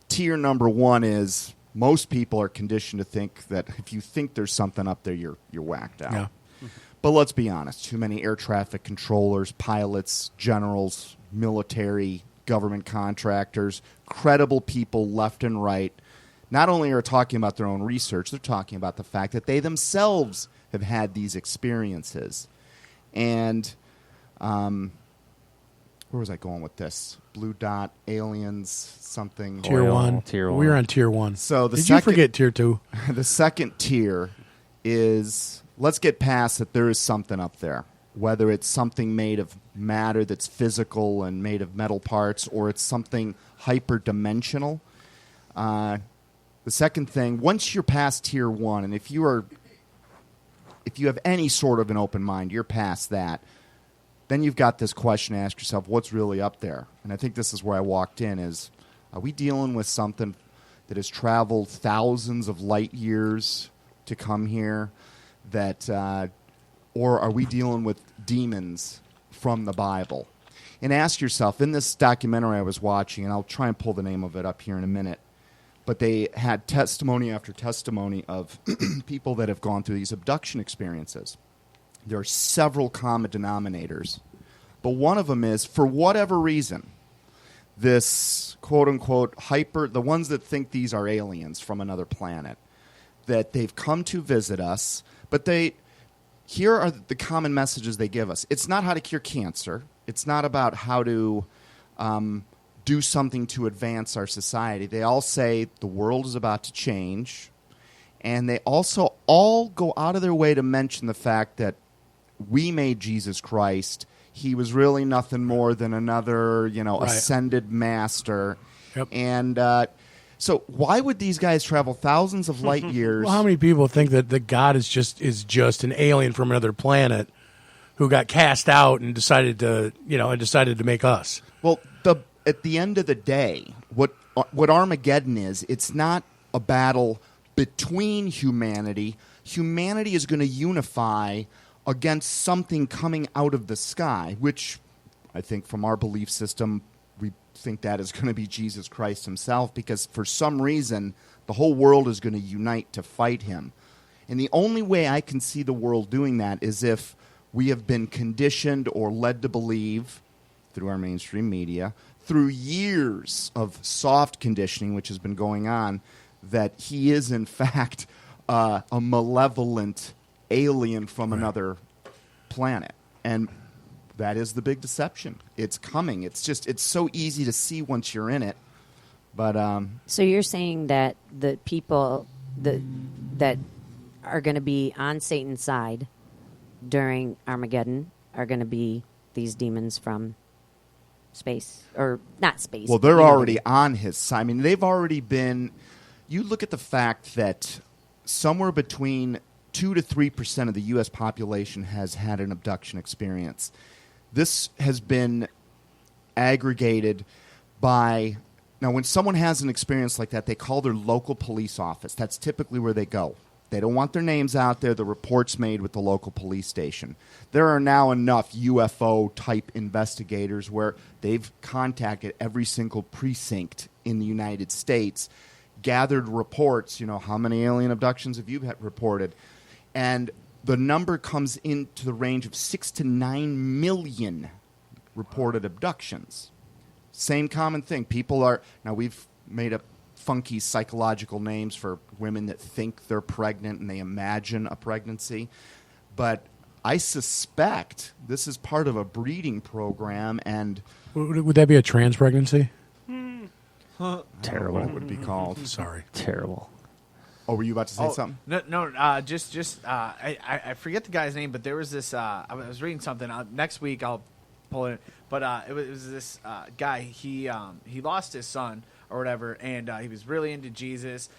tier number one is most people are conditioned to think that if you think there's something up there, you're whacked out. Yeah. But let's be honest, too many air traffic controllers, pilots, generals, military, government contractors, credible people left and right, not only are talking about their own research, they're talking about the fact that they themselves have had these experiences. And where was I going with this? Blue dot, aliens, something. Tier one. Tier one. We were on tier one. So the Did second, you forget tier two? The second tier is, let's get past that there is something up there. Whether it's something made of matter that's physical and made of metal parts, or it's something hyperdimensional. The second thing, once you're past tier one, and if you have any sort of an open mind, you're past that, then you've got this question to ask yourself, what's really up there? And I think this is where I walked in, is, are we dealing with something that has traveled thousands of light years to come here, that, or are we dealing with demons from the Bible? And ask yourself, in this documentary I was watching, and I'll try and pull the name of it up here in a minute, but they had testimony after testimony of people that have gone through these abduction experiences. There are several common denominators, but one of them is, for whatever reason, this quote-unquote the ones that think these are aliens from another planet, that they've come to visit us, but here are the common messages they give us. It's not how to cure cancer. It's not about how to do something to advance our society. They all say the world is about to change, and they also all go out of their way to mention the fact that we made Jesus Christ. He was really nothing more than another, Right. ascended master. Yep. And so why would these guys travel thousands of light years? Well, how many people think that God is just an alien from another planet who got cast out and decided to make us? Well, at the end of the day, what Armageddon is, it's not a battle between humanity. Humanity is going to unify against something coming out of the sky, which I think from our belief system, we think that is going to be Jesus Christ himself, because for some reason, the whole world is going to unite to fight him. And the only way I can see the world doing that is if we have been conditioned or led to believe, through our mainstream media, through years of soft conditioning, which has been going on, that he is, in fact, a malevolent alien from another planet. And that is the big deception. It's coming. It's so easy to see once you're in it. But So you're saying that the people that are going to be on Satan's side during Armageddon are going to be these demons from space, or not space. well, they're already on his side. I mean, they've already been. You look at the fact that somewhere between 2 to 3% of the U.S. population has had an abduction experience. This has been aggregated by. Now, when someone has an experience like that, they call their local police office. That's typically where they go. They don't want their names out there. The report's made with the local police station. There are now enough UFO-type investigators where they've contacted every single precinct in the United States, gathered reports, how many alien abductions have you reported? And the number comes into the range of 6 to 9 million reported abductions. Same common thing. Now we've made up funky psychological names for women that think they're pregnant and they imagine a pregnancy. But I suspect this is part of a breeding program. And Would that be a trans pregnancy? Terrible. What it would be called. Sorry. Terrible. Oh, were you about to say something? No. I forget the guy's name, but there was this. I was reading something. Next week I'll pull it. But it was this guy. He lost his son or whatever, and he was really into Jesus.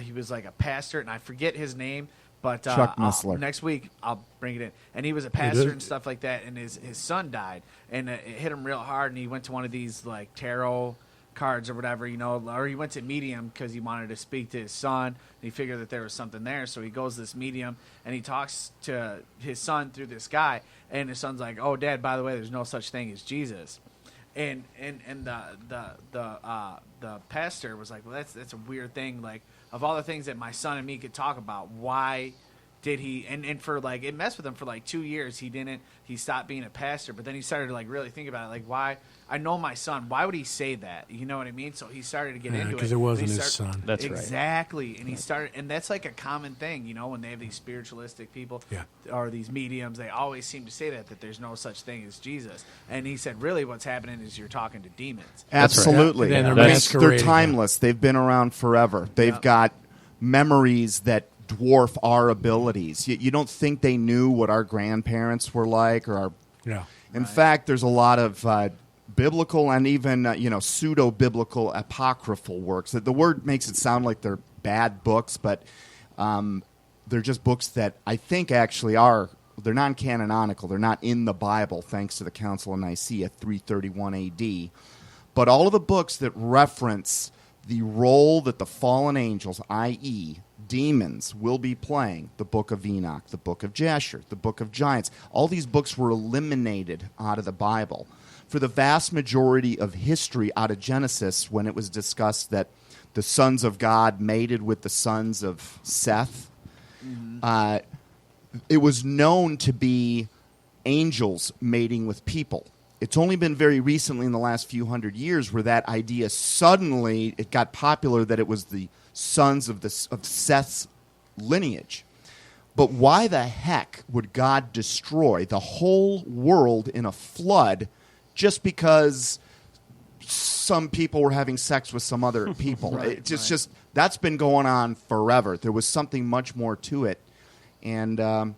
He was like a pastor, and I forget his name. But Chuck Missler. Next week I'll bring it in. And he was a pastor and stuff like that, and his son died, and it hit him real hard. And he went to one of these like tarot cards or whatever, or he went to medium because he wanted to speak to his son. And he figured that there was something there, so he goes to this medium and he talks to his son through this guy. And his son's like, "Oh, Dad, by the way, there's no such thing as Jesus." And the pastor was like, "Well, that's a weird thing. Like, of all the things that my son and me could talk about, why did he?" And for like, it messed with him for like 2 years. He stopped being a pastor, but then he started to like really think about it. Like, why? I know my son. Why would he say that? You know what I mean? So he started to get into it because it wasn't his son. That's right. Exactly. And he started, and that's like a common thing, when they have these spiritualistic people or these mediums, they always seem to say that there's no such thing as Jesus. And he said, really, what's happening is you're talking to demons. Absolutely. Right. They're timeless. They've been around forever. They've got memories that dwarf our abilities. You don't think they knew what our grandparents were like, or our. Yeah. In fact, there's a lot of biblical and even pseudo-biblical apocryphal works. The word makes it sound like they're bad books, but they're just books that I think actually they're non-canonical. They're not in the Bible, thanks to the Council of Nicaea, 331 A.D. But all of the books that reference the role that the fallen angels, i.e., demons, will be playing, the Book of Enoch, the Book of Jasher, the Book of Giants, all these books were eliminated out of the Bible. For the vast majority of history out of Genesis, when it was discussed that the sons of God mated with the sons of Seth, it was known to be angels mating with people. It's only been very recently in the last few hundred years where that idea suddenly it got popular that it was the sons of Seth's lineage. But why the heck would God destroy the whole world in a flood just because some people were having sex with some other people? It's just that's been going on forever. There was something much more to it. And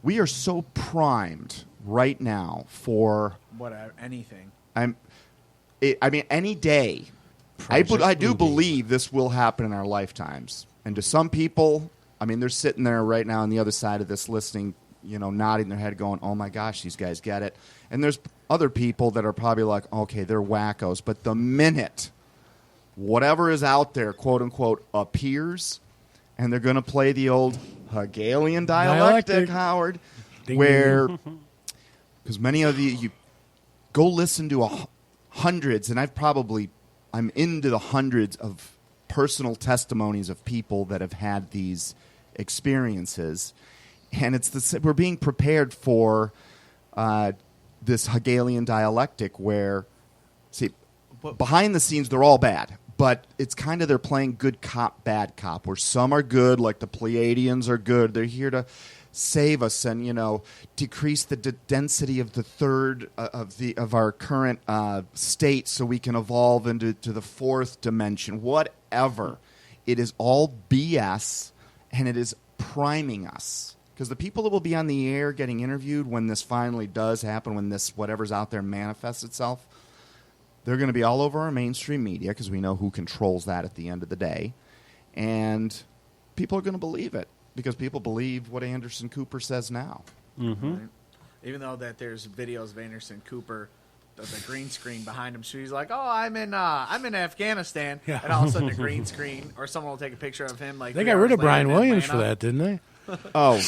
we are so primed right now for anything. I mean, any day. I do believe this will happen in our lifetimes. And to some people, I mean, they're sitting there right now on the other side of this listening, nodding their head going, oh my gosh, these guys get it. And there's other people that are probably like, okay, they're wackos. But the minute whatever is out there, quote unquote, appears, and they're going to play the old Hegelian dialectic, Howard, where, because many of you go listen to hundreds, and I'm into the hundreds of personal testimonies of people that have had these experiences, and we're being prepared for this Hegelian dialectic where, behind the scenes they're all bad, but it's kind of they're playing good cop, bad cop, where some are good, like the Pleiadians are good. They're here to save us and decrease the density of the third of our current state so we can evolve into the fourth dimension. Whatever, it is all BS, and it is priming us, because the people that will be on the air getting interviewed when this finally does happen, when this whatever's out there manifests itself, they're going to be all over our mainstream media, because we know who controls that at the end of the day, and people are going to believe it. Because people believe what Anderson Cooper says now. Mm-hmm. Right. Even though that there's videos of Anderson Cooper, the green screen behind him, so he's like, "Oh, I'm in Afghanistan," and all of a sudden a green screen, or someone will take a picture of him. Like they got rid of Brian Williams for that, didn't they? Oh,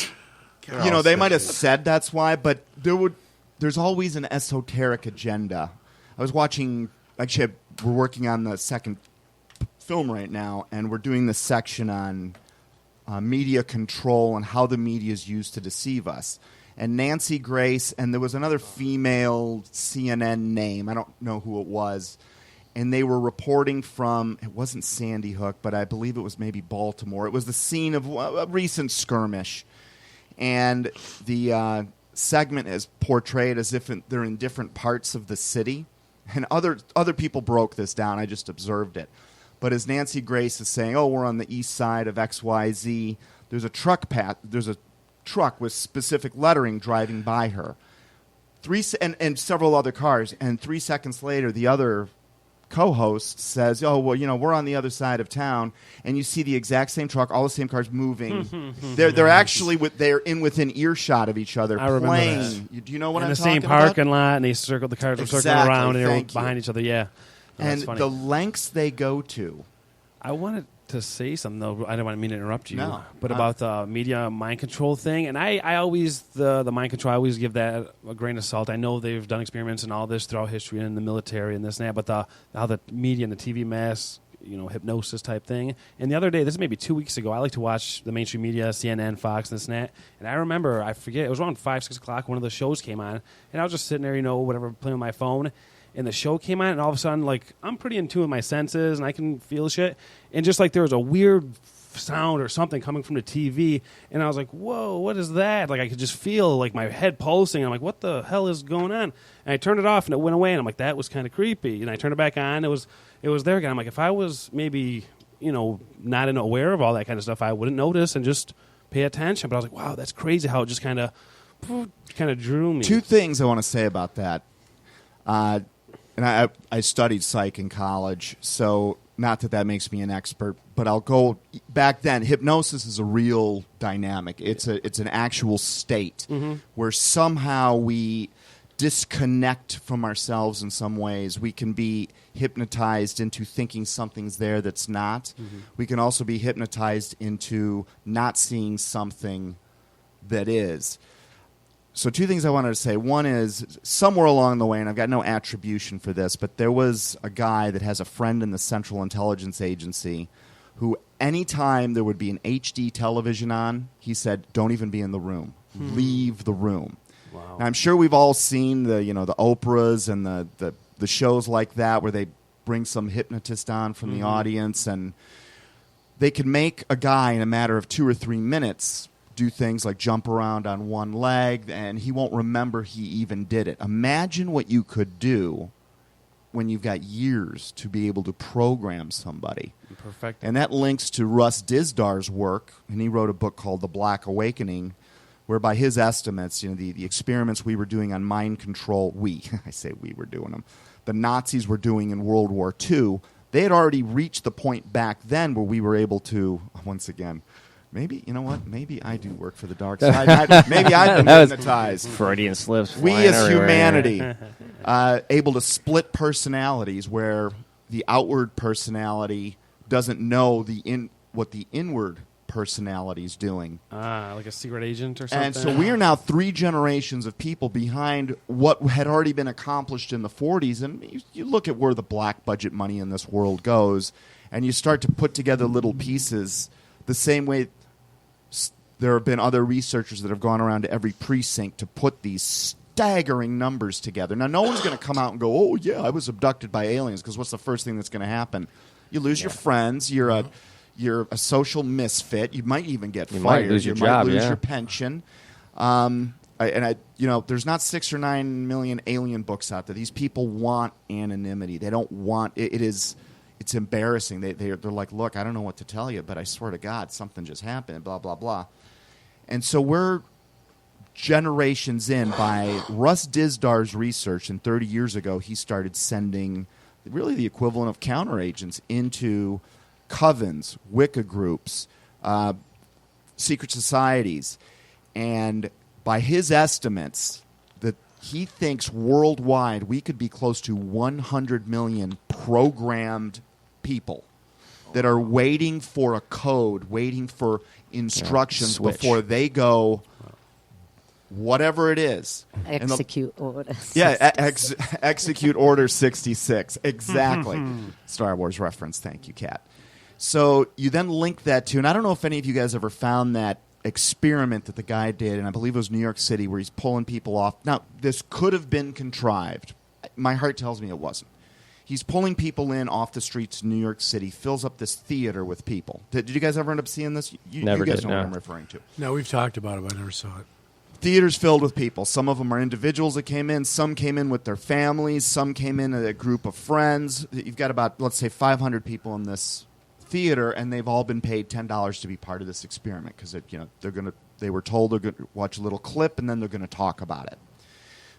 they might have said that's why, but there's always an esoteric agenda. I was watching. Actually, we're working on the second film right now, and we're doing this section on media control and how the media is used to deceive us. And Nancy Grace, and there was another female CNN name, I don't know who it was, and they were reporting from, it wasn't Sandy Hook, but I believe it was maybe Baltimore. It was the scene of a recent skirmish. And the segment is portrayed as if they're in different parts of the city. And other people broke this down. I just observed it. But as Nancy Grace is saying, oh, we're on the east side of XYZ, there's a truck with specific lettering driving by her. And several other cars. And 3 seconds later, the other co-host says, oh, well, we're on the other side of town. And you see the exact same truck, all the same cars moving. they're actually they're in within earshot of each other. I remember playing. that. Do you know what in I'm the talking same about? parking lot, and the cars were circling around, and they were behind each other. Yeah. And That's funny. the lengths they go to. I wanted to say something, though. I don't mean to interrupt you. No. But about the media mind control thing. And I always, the mind control, I always give that a grain of salt. I know they've done experiments and all this throughout history and in the military and this and that. But how the media and the TV mass, hypnosis type thing. And the other day, this is maybe 2 weeks ago, I like to watch the mainstream media, CNN, Fox, this and that. And I remember, I forget, it was around 5, 6 o'clock, one of the shows came on. And I was just sitting there, whatever, playing with my phone. And the show came on, and all of a sudden, I'm pretty in tune with my senses, and I can feel shit. And just there was a weird sound or something coming from the TV, and I was like, whoa, what is that? I could just feel, my head pulsing. I'm like, what the hell is going on? And I turned it off, and it went away, and I'm like, that was kind of creepy. And I turned it back on, it was there again. I'm like, if I was maybe, not aware of all that kind of stuff, I wouldn't notice and just pay attention. But I was like, wow, that's crazy how it just kind of drew me. 2 things I want to say about that. And I studied psych in college, so not that makes me an expert, but I'll go back then. Hypnosis is a real dynamic. It's an actual state where somehow we disconnect from ourselves in some ways. We can be hypnotized into thinking something's there that's not. We can also be hypnotized into not seeing something that is. So 2 things I wanted to say. One is, somewhere along the way, and I've got no attribution for this, but there was a guy that has a friend in the Central Intelligence Agency who, anytime there would be an HD television on, he said, don't even be in the room. Leave the room. Wow. Now, I'm sure we've all seen the Oprahs and the shows like that where they bring some hypnotist on from the audience, and they can make a guy in a matter of 2 or 3 minutes do things like jump around on one leg, and he won't remember he even did it. Imagine what you could do when you've got years to be able to program somebody. Perfect. And that links to Russ Dizdar's work, and he wrote a book called The Black Awakening, where by his estimates, the experiments we were doing on mind control, I say we were doing them, the Nazis were doing in World War II, they had already reached the point back then where we were able to, once again, maybe, you know what? Maybe I do work for the dark side. Maybe I've been hypnotized. Freudian slips. We flying as everywhere. humanity, able to split personalities where the outward personality doesn't know what the inward personality is doing. Like a secret agent or something? And so we are now 3 generations of people behind what had already been accomplished in the 40s. And you look at where the black budget money in this world goes, and you start to put together little pieces the same way there have been other researchers that have gone around to every precinct to put these staggering numbers together. Now, no one's going to come out and go, oh, yeah, I was abducted by aliens, because what's the first thing that's going to happen? You lose your friends. You're a social misfit. You might even get fired. Might lose your job, might lose your pension. There's not 6 or 9 million alien books out there. These people want anonymity. They don't want it. It's embarrassing. They're like, look, I don't know what to tell you, but I swear to God, something just happened, blah, blah, blah. And so we're generations in. By Russ Dizdar's research, and 30 years ago, he started sending really the equivalent of counteragents into covens, Wicca groups, secret societies. And by his estimates, that he thinks worldwide we could be close to 100 million programmed people that are waiting for a code, waiting for instructions before they go, whatever it is. Execute order. Yeah, execute order 66. Exactly. Star Wars reference. Thank you, Kat. So you then link that to, and I don't know if any of you guys ever found that experiment that the guy did, and I believe it was New York City, where he's pulling people off. Now, this could have been contrived. My heart tells me it wasn't. He's pulling people in off the streets of New York City, fills up this theater with people. Did you guys ever end up seeing this? Never you guys did, know what no. I'm referring to. No, we've talked about it, but I never saw it. theater's filled with people. Some of them are individuals that came in. Some came in with their families. Some came in a group of friends. You've got about, let's say, 500 people in this theater, and they've all been paid $10 to be part of this experiment because they were told they're going to watch a little clip and then they're going to talk about it.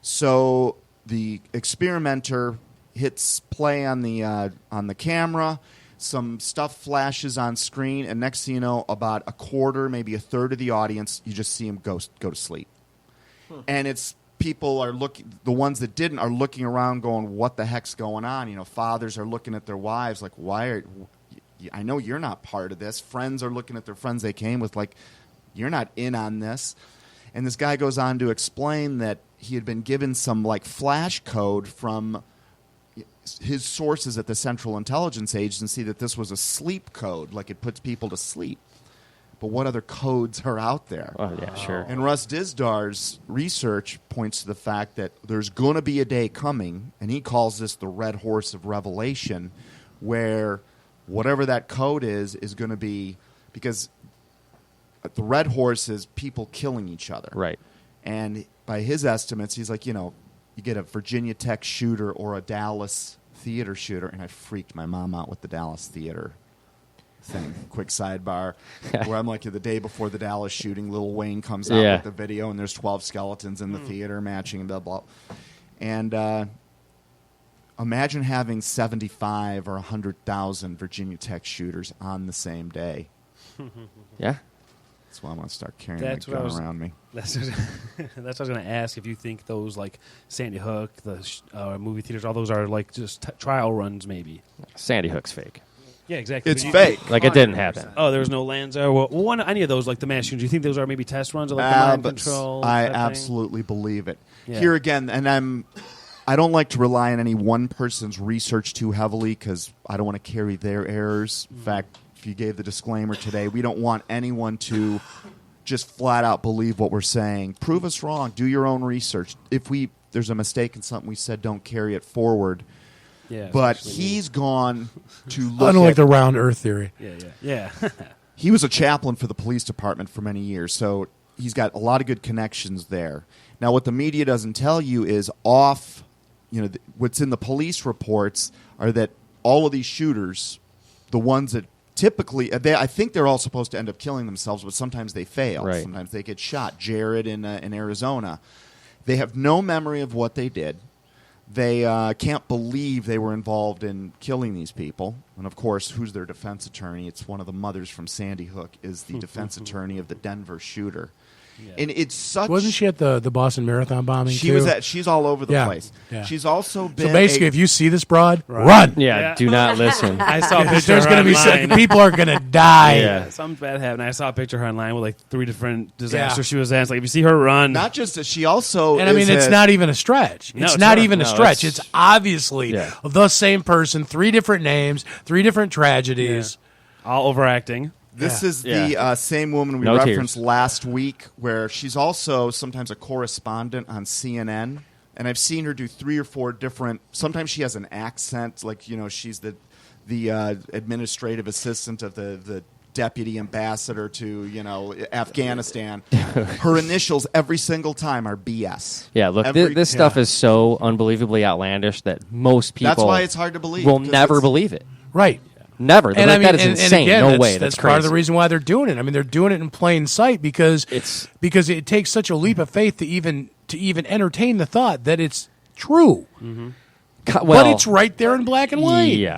So the experimenter hits play on the camera. Some stuff flashes on screen, and next thing you know, about a quarter, maybe a third of the audience, you just see them go to sleep. And it's people are looking. The ones that didn't are looking around, going, "What the heck's going on?" You know, fathers are looking at their wives, like, "Why are? I know you're not part of this." Friends are looking at their friends they came with, like, "You're not in on this." And this guy goes on to explain that he had been given some like flash code from his sources at the Central Intelligence Agency that this was a sleep code, like it puts people to sleep. But what other codes are out there? Oh, yeah, sure. And Russ Disdar's research points to the fact that there's going to be a day coming, and he calls this the red horse of revelation, where whatever that code is going to be, because the red horse is people killing each other. Right. And by his estimates, he's like, you get a Virginia Tech shooter or a Dallas theater shooter, and I freaked my mom out with the Dallas theater thing. Quick sidebar, where I'm like, the day before the Dallas shooting, Lil Wayne comes out with the video, and there's 12 skeletons in the theater matching, blah, blah. And imagine having 75 or 100,000 Virginia Tech shooters on the same day. Yeah. That's why I want to start carrying my gun around me. That's what I was going to ask, if you think those, like Sandy Hook, the movie theaters, all those are like just trial runs, maybe. Sandy Hook's fake. Yeah, exactly. It's fake. Like, it didn't happen. Oh, there was no lands there. Well, any of those, like the mass shootings, do you think those are maybe test runs, or like the mind control? I type thing? absolutely believe it. Yeah. Here again, and I don't like to rely on any one person's research too heavily because I don't want to carry their errors. In fact, if you gave the disclaimer today, we don't want anyone to just flat out believe what we're saying. Prove us wrong. Do your own research. If there's a mistake in something we said, don't carry it forward. Yeah, but he's gone to look I don't at like the round Earth theory. Yeah. He was a chaplain for the police department for many years, so he's got a lot of good connections there. Now, what the media doesn't tell you is what's in the police reports are that all of these shooters, the ones that typically, I think they're all supposed to end up killing themselves, but sometimes they fail. Right. Sometimes they get shot. Jared in Arizona, they have no memory of what they did. They can't believe they were involved in killing these people. And, of course, who's their defense attorney? It's one of the mothers from Sandy Hook is the defense attorney of the Denver shooter. Yeah. And it's such... Wasn't she at the Boston Marathon bombing, She's all over the place. Yeah. She's also been... So basically, if you see this broad, run! Yeah, do not listen. I saw a picture There's going to be people are going to die. Yeah, something bad happened. I saw a picture of her online with like 3 different disasters she was at. It's like, if you see her run... Not just that, she also... And I mean, it's not even a stretch. It's not even a stretch. It's obviously the same person, 3 different names, 3 different tragedies. Yeah. All overacting. This is the same woman we referenced last week, where she's also sometimes a correspondent on CNN. And I've seen her do 3 or 4 different... Sometimes she has an accent, like, she's the administrative assistant of the deputy ambassador to, Afghanistan. Her initials every single time are BS. Yeah, look, this stuff is so unbelievably outlandish that most people... That's why it's hard to believe. ...will never believe it. Right. Never. That is insane. Again, no way. That's part of the reason why they're doing it. I mean, they're doing it in plain sight because it takes such a leap of faith to even entertain the thought that it's true. Mm-hmm. But it's right there in black and white. Yeah.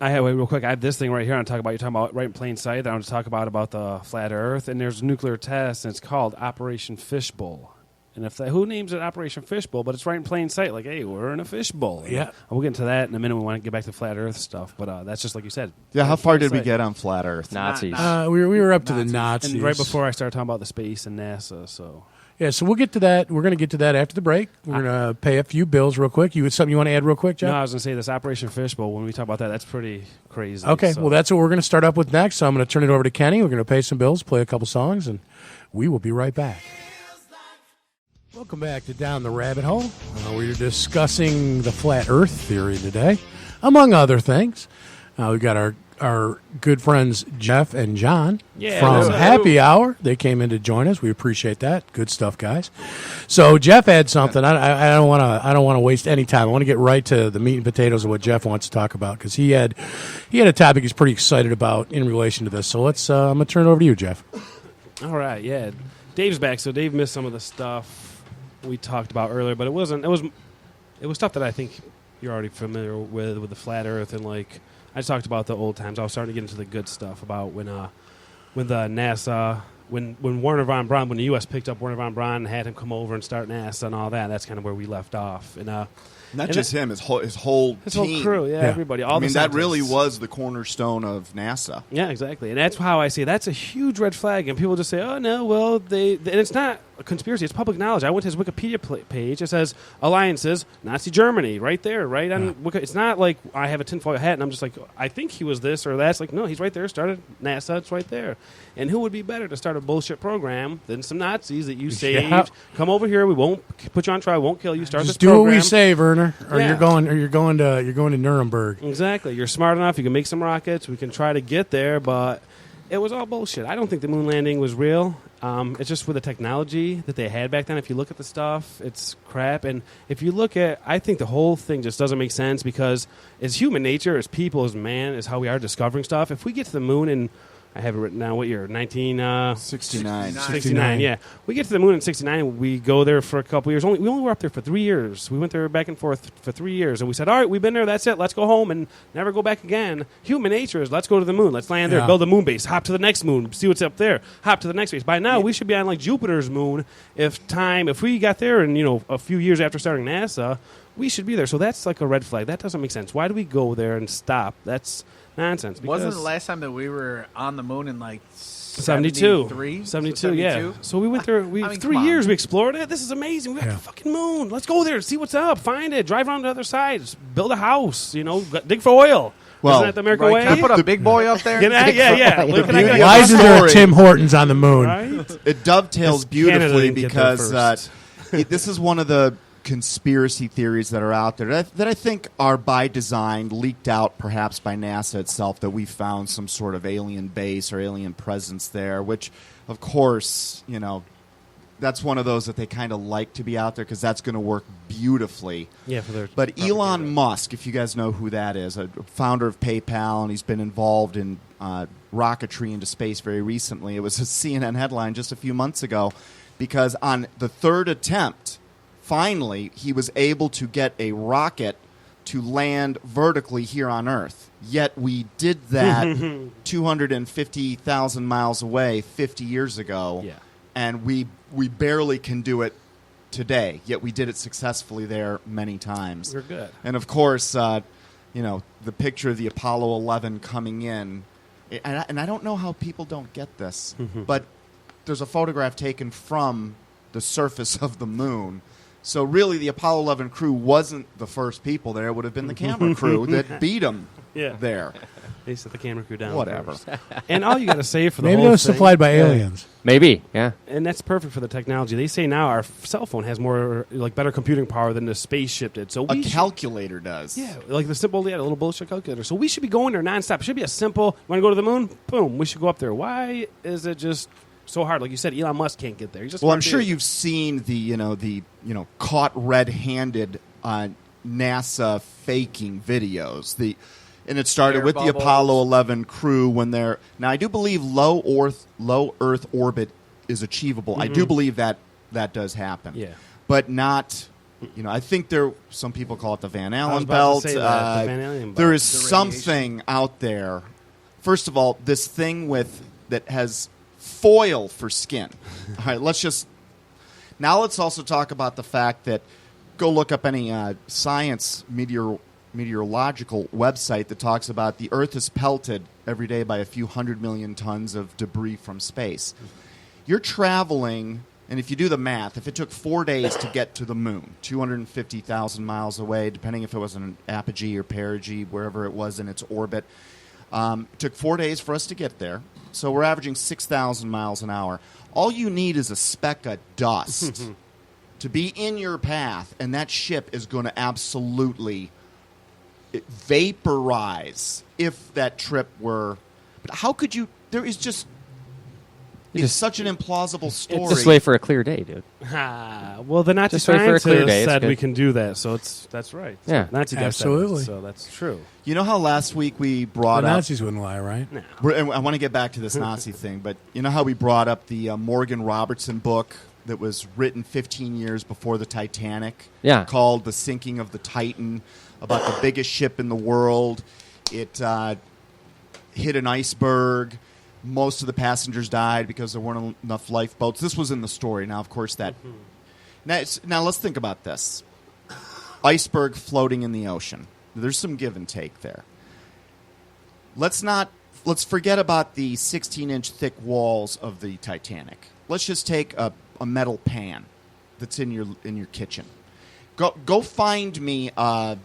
I have real quick. I have this thing right here. You're talking about right in plain sight. I want to talk about the flat Earth, and there's a nuclear test, and it's called Operation Fishbowl. And who names it Operation Fishbowl? But it's right in plain sight. Like, hey, we're in a fishbowl. Yeah. And we'll get into that in a minute. We want to get back to flat Earth stuff. But that's just like you said. Yeah, how far did we get on flat Earth? Nazis. We were up to the Nazis. And right before I started talking about the space and NASA. So yeah, so we'll get to that. We're going to get to that after the break. We're going to pay a few bills real quick. Something you want to add real quick, Jeff? No, I was going to say this Operation Fishbowl, when we talk about that, that's pretty crazy. Okay, well, that's what we're going to start up with next. So I'm going to turn it over to Kenny. We're going to pay some bills, play a couple songs, and we will be right back. Welcome back to Down the Rabbit Hole. We're discussing the flat Earth theory today, among other things. We've got our our good friends Jeff and John Yeah, from hello. Happy Hour. They came in to join us. We appreciate that. Good stuff, guys. So Jeff had something. I don't want to waste any time. I want to get right to the meat and potatoes of what Jeff wants to talk about, because he had a topic he's pretty excited about in relation to this. So let's. I'm gonna turn it over to you, Jeff. All right, yeah. Dave's back, so Dave missed some of the stuff we talked about earlier, but it was stuff that I think you're already familiar with the flat Earth, and like I talked about the old times. I was starting to get into the good stuff about when the NASA, when Wernher von Braun, when the U.S. picked up Wernher von Braun and had him come over and start NASA and all that. That's kind of where we left off. And Not just him, his whole team. crew, yeah, everybody. All the that really scientists. was the cornerstone of NASA. Yeah, exactly. And that's how I say that's a huge red flag. And people just say, oh, no, well, and it's not a conspiracy. It's public knowledge. I went to his Wikipedia page. It says alliances, Nazi Germany, right there, right on Wiki. It's not like I have a tinfoil hat and I'm just like, I think he was this or that. It's like, no, he's right there. Started NASA. It's right there. And who would be better to start a bullshit program than some Nazis that you saved? Yeah. Come over here. We won't put you on trial. Won't kill you. Start Just this do program. what we say, Werner, or Yeah. you're going to Nuremberg. Exactly. You're smart enough. You can make some rockets. We can try to get there, but it was all bullshit. I don't think the moon landing was real. It's just with the technology that they had back then. If you look at the stuff, it's crap. And if you look at, I think the whole thing just doesn't make sense, because as human nature, as people, as man, is how we are discovering stuff. If we get to the moon in, I have it written down, what year? 69. 69, yeah. We get to the moon in 69. We go there for a couple years. We only were up there for 3 years. We went there back and forth for 3 years. And we said, all right, we've been there. That's it. Let's go home and never go back again. Human nature is let's go to the moon. Let's land there, Yeah. build a moon base, hop to the next moon, see what's up there, hop to the next base. By now, we should be on like Jupiter's moon. If we got there and, a few years after starting NASA, we should be there. So that's like a red flag. That doesn't make sense. Why do we go there and stop? That's nonsense. Wasn't the last time that we were on the moon in like 72. 73? 72, yeah. So we went there. I mean, 3 come years on. we explored it. This is amazing. We got Yeah. the fucking moon. Let's go there, see what's up, find it, drive around the other side, build a house, dig for oil. Well, Isn't that the American Right, way? can I put a big boy up there? Yeah. Look, beauty Why of isn't the there a story. Tim Hortons on the moon? right? It dovetails Because Canada beautifully didn't get there because first. this is one of the conspiracy theories that are out there that I think are by design, leaked out perhaps by NASA itself, that we found some sort of alien base or alien presence there, which, of course, that's one of those that they kind of like to be out there because that's going to work beautifully. Yeah, for their But propaganda. Elon Musk, if you guys know who that is, a founder of PayPal, and he's been involved in rocketry into space very recently. It was a CNN headline just a few months ago because on the third attempt, finally, he was able to get a rocket to land vertically here on Earth. Yet we did that 250,000 miles away 50 years ago, Yeah. and we barely can do it today. Yet we did it successfully there many times. We're good. And of course, the picture of the Apollo 11 coming in, and I don't know how people don't get this, but there's a photograph taken from the surface of the moon. So really, the Apollo 11 crew wasn't the first people there. It would have been the camera crew that beat them Yeah. there. They set the camera crew down. Whatever. first. And all you got to say for the Maybe whole it was thing, supplied by aliens. Maybe, yeah. and that's perfect for the technology. They say now our cell phone has more, better computing power than the spaceship did. So A we calculator does. Yeah, like the simple, a little bullshit calculator. So we should be going there nonstop. It should be a simple, want to go to the moon? Boom, we should go up there. Why is it just so hard? Like you said, Elon Musk can't get there. He's just Well, I'm smart sure dude. you've seen the caught red-handed NASA faking videos. And it started Air with the bubbles. Apollo 11 crew when they're now. I do believe low Earth orbit is achievable. I do believe that does happen. Yeah. but not. I think some people call it the Van was Allen about to belt. say that, the Van Allen belt. There is The something out there. First of all, this thing that has foil for skin. All right, let's also talk about the fact that go look up any science meteorological website that talks about the Earth is pelted every day by a few 100 million tons of debris from space. You're traveling, and if you do the math, if it took 4 days to get to the moon, 250,000 miles away, depending if it was an apogee or perigee, wherever it was in its orbit, it took 4 days for us to get there. So we're averaging 6,000 miles an hour. All you need is a speck of dust to be in your path, and that ship is going to absolutely vaporize if that trip were. But how could you? There is just. It's such an implausible story. Just wait for a clear day, dude. Well, the Nazi Just wait for a clear day, scientists it's said good. we can do that, so that's right. Yeah. Nazi guys said it, Absolutely. so that's true. You know how last week we brought The up. Nazis wouldn't lie, right? No. And I want to get back to this Nazi thing, but you know how we brought up the Morgan Robertson book that was written 15 years before the Titanic? Yeah. Called The Sinking of the Titan, about the biggest ship in the world. It hit an iceberg. Most of the passengers died because there weren't enough lifeboats. This was in the story. Now, of course, that... Now, let's think about this. Iceberg floating in the ocean. There's some give and take there. Let's forget about the 16-inch thick walls of the Titanic. Let's just take a metal pan that's in your kitchen. Go find me. I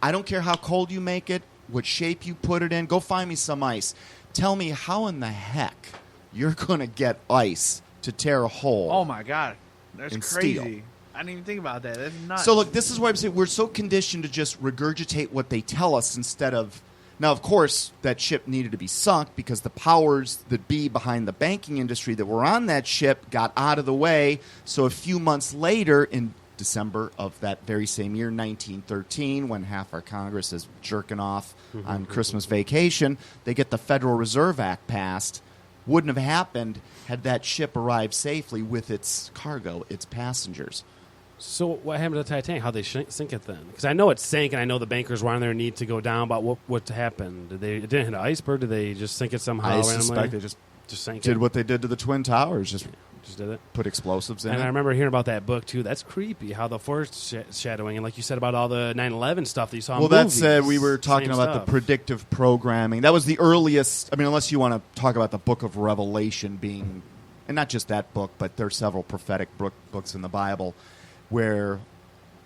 don't care how cold you make it, what shape you put it in. Go find me some ice. Tell me how in the heck you're going to get ice to tear a hole. Oh my God, that's in crazy. steel. I didn't even think about that. That's nuts. So look, this is why I'm saying we're so conditioned to just regurgitate what they tell us instead of. Now, of course, that ship needed to be sunk because the powers that be behind the banking industry that were on that ship got out of the way. So a few months later, in December of that very same year, 1913, when half our Congress is jerking off on Christmas vacation, they get the Federal Reserve Act passed. Wouldn't have happened had that ship arrived safely with its cargo, its passengers. So what happened to the Titanic? How'd they sink it then? Because I know it sank, and I know the bankers were on their need to go down. But what happened? It didn't hit an iceberg? Did they just sink it somehow I randomly? suspect they just sank did it? what they did to the Twin Towers, just did it? put explosives in And it. I remember hearing about that book, too. That's creepy, how the foreshadowing, and like you said about all the 9/11 stuff that you saw in movies. That's we were talking Same about stuff. the predictive programming. That was the earliest. I mean, unless you want to talk about the Book of Revelation being, and not just that book, but there are several prophetic books in the Bible where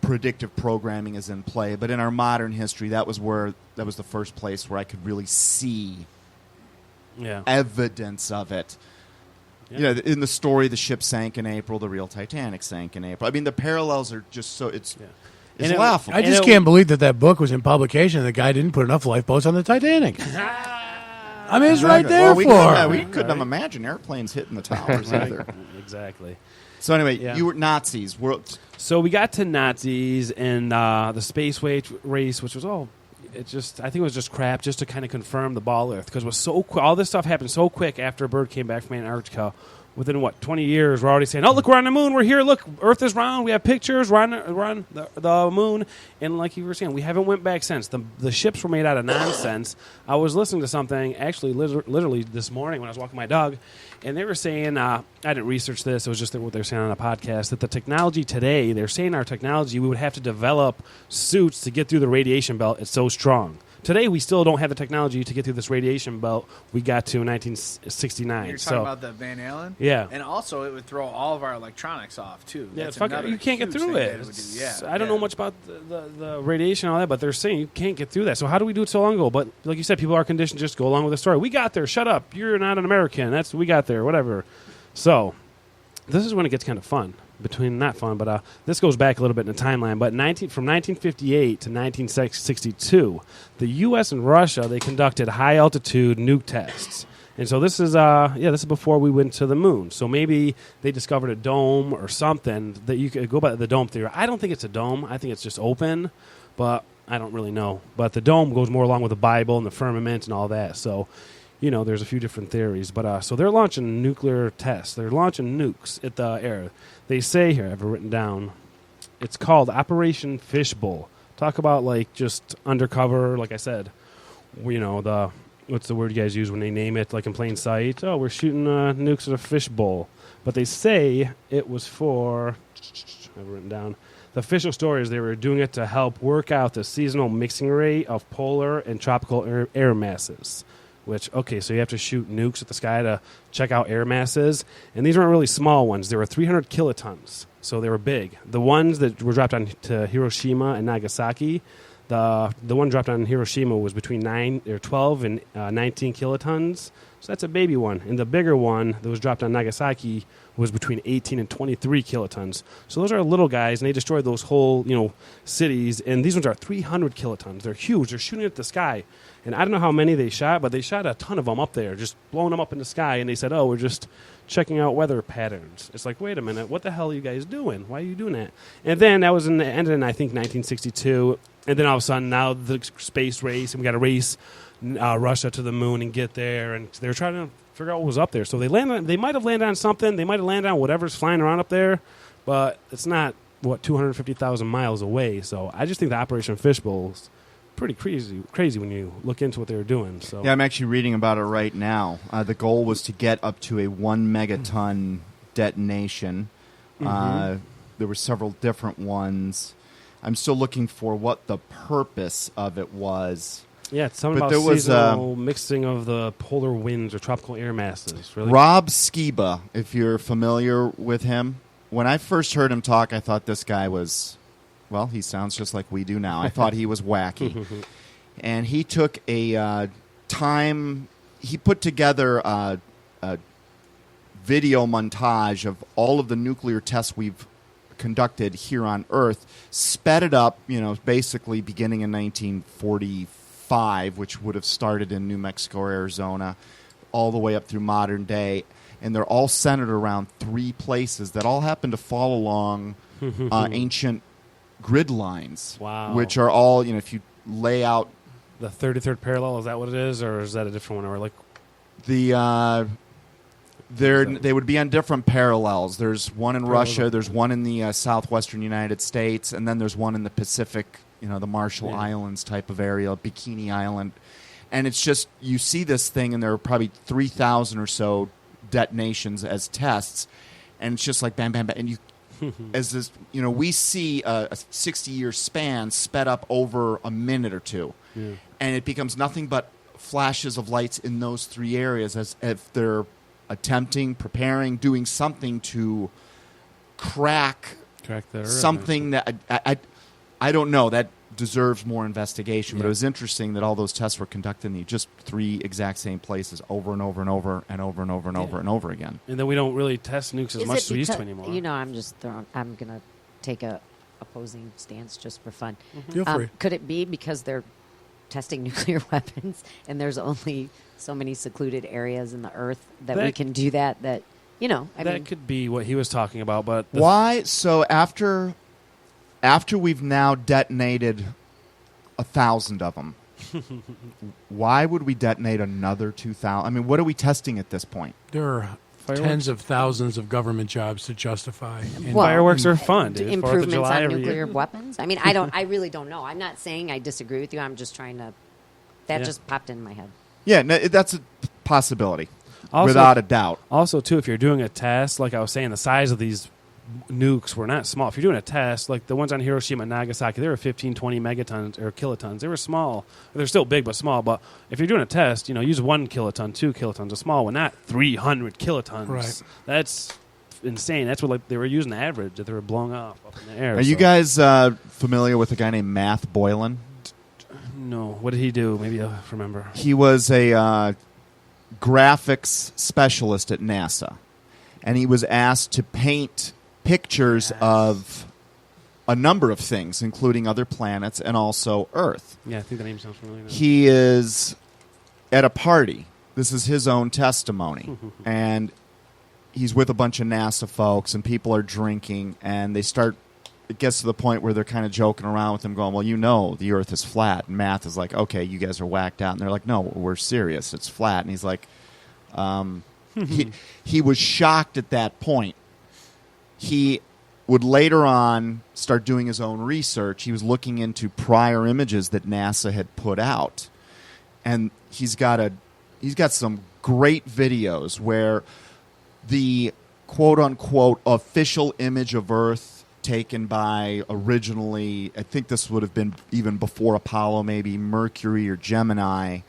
predictive programming is in play. But in our modern history, that was the first place where I could really see evidence of it. Yeah. You know, in the story, the ship sank in April, the real Titanic sank in April. I mean, the parallels are just so it's laughable. I just can't believe that book was in publication and the guy didn't put enough lifeboats on the Titanic. I mean, it's right there we for we couldn't have imagined airplanes hitting the towers either. Exactly. So anyway, you were Nazis. So we got to Nazis and the space race, which was I think it was just crap, just to kind of confirm the ball Earth, because it was so all this stuff happened so quick after Byrd came back from Antarctica. Within 20 years, we're already saying, "Oh, look, we're on the moon. We're here. Look, Earth is round. We have pictures. We're on the moon." And like you were saying, we haven't went back since. The ships were made out of nonsense. I was listening to something actually, literally this morning when I was walking my dog, and they were saying, I didn't research this. It was just what they're saying on a podcast, that the technology today, they're saying our technology, we would have to develop suits to get through the radiation belt. It's so strong. Today, we still don't have the technology to get through this radiation belt we got to in 1969. You're talking about the Van Allen? Yeah. And also, it would throw all of our electronics off, too. Yeah, That's it's another you can't get huge through thing it. that would do. Yeah, I don't know much about the radiation and all that, but they're saying you can't get through that. So how do we do it so long ago? But like you said, people are conditioned to just go along with the story. We got there. Shut up. You're not an American. We got there. Whatever. So this is when it gets kind of fun. Not fun, but this goes back a little bit in the timeline. But from 1958 to 1962, the U.S. and Russia, they conducted high-altitude nuke tests. And so this is before we went to the moon. So maybe they discovered a dome or something that you could go by the dome theory. I don't think it's a dome. I think it's just open, but I don't really know. But the dome goes more along with the Bible and the firmament and all that. So, there's a few different theories. But so they're launching nuclear tests. They're launching nukes at the air. They say here, I have it written down, it's called Operation Fishbowl. Talk about just undercover, like I said, what's the word you guys use when they name it, like in plain sight? Oh, we're shooting nukes at a fishbowl. But they say it was for, I have it written down, the official story is they were doing it to help work out the seasonal mixing rate of polar and tropical air masses. So you have to shoot nukes at the sky to check out air masses. And these weren't really small ones. They were 300 kilotons, so they were big. The ones that were dropped on to Hiroshima and Nagasaki, The one dropped on Hiroshima was between 12 and 19 kilotons. So that's a baby one. And the bigger one that was dropped on Nagasaki was between 18 and 23 kilotons. So those are little guys, and they destroyed those whole, cities. And these ones are 300 kilotons. They're huge. They're shooting at the sky. And I don't know how many they shot, but they shot a ton of them up there, just blowing them up in the sky. And they said, we're just checking out weather patterns. It's like, wait a minute, what the hell are you guys doing? Why are you doing that? And then that was ended in, I think, 1962. And then all of a sudden, now the space race, and we got to race Russia to the moon and get there. And they were trying to figure out what was up there. So they might have landed on something. They might have landed on whatever's flying around up there. But it's not, 250,000 miles away. So I just think the Operation Fishbowl's pretty crazy when you look into what they were doing. So yeah, I'm actually reading about it right now. The goal was to get up to a 1 megaton detonation. There were several different ones. I'm still looking for what the purpose of it was. Yeah, it's something about seasonal mixing of the polar winds or tropical air masses. Really? Rob Skiba, if you're familiar with him. When I first heard him talk, I thought this guy was, well, he sounds just like we do now. I thought he was wacky. And he took he put together a video montage of all of the nuclear tests we've conducted here on Earth, sped it up, basically beginning in 1945, which would have started in New Mexico or Arizona, all the way up through modern day. And they're all centered around 3 places that all happen to fall along ancient grid lines. Wow. Which are all, if you lay out... The 33rd parallel, is that what it is? Or is that a different one? Or like they would be on different parallels. There's one in Russia, there's one in the southwestern United States, and then there's one in the Pacific, the Marshall Islands type of area, Bikini Island. And it's just, you see this thing, and there are probably 3,000 or so detonations as tests, and it's just like bam, bam, bam. And you, as this, we see a 60-year span sped up over a minute or two. Yeah. And it becomes nothing but flashes of lights in those 3 areas as if they're attempting, preparing, doing something to crack something that I don't know. That deserves more investigation. But it was interesting that all those tests were conducted in just 3 exact same places over and over and over and over and over and over and over again. And then we don't really test nukes as much as we used to anymore. I'm going to take a opposing stance just for fun. Feel free. Could it be because they're testing nuclear weapons and there's only so many secluded areas in the Earth that we can do that I mean, could be what he was talking about, but... Why? So after we've now detonated 1,000 of them, why would we detonate another 2,000? I mean, what are we testing at this point? There are tens of thousands of government jobs to justify. Fireworks are fun, dude. Improvements on nuclear weapons. I mean, I really don't know. I'm not saying I disagree with you. I'm just trying to... That just popped in my head. Yeah, no, that's a possibility, without a doubt. Also, too, if you're doing a test, like I was saying, the size of these nukes were not small. If you're doing a test, like the ones on Hiroshima and Nagasaki, they were 15, 20 megatons or kilotons. They were small. They're still big, but small. But if you're doing a test, use 1 kiloton, 2 kilotons, a small one, not 300 kilotons. Right. That's insane. That's what they were using the average that they were blowing off up in the air. Are you guys familiar with a guy named Math Boylan? No. What did he do? Maybe I'll remember. He was a graphics specialist at NASA, and he was asked to paint pictures of a number of things, including other planets and also Earth. Yeah, I think the name sounds familiar. He is at a party. This is his own testimony. And he's with a bunch of NASA folks, and people are drinking, and it gets to the point where they're kind of joking around with him, going, well, the Earth is flat. And Math is like, okay, you guys are whacked out. And they're like, no, we're serious. It's flat. And he's like, he was shocked at that point. He would later on start doing his own research. He was looking into prior images that NASA had put out. And he's got some great videos where the quote-unquote official image of Earth taken by originally, I think this would have been even before Apollo, maybe Mercury or Gemini,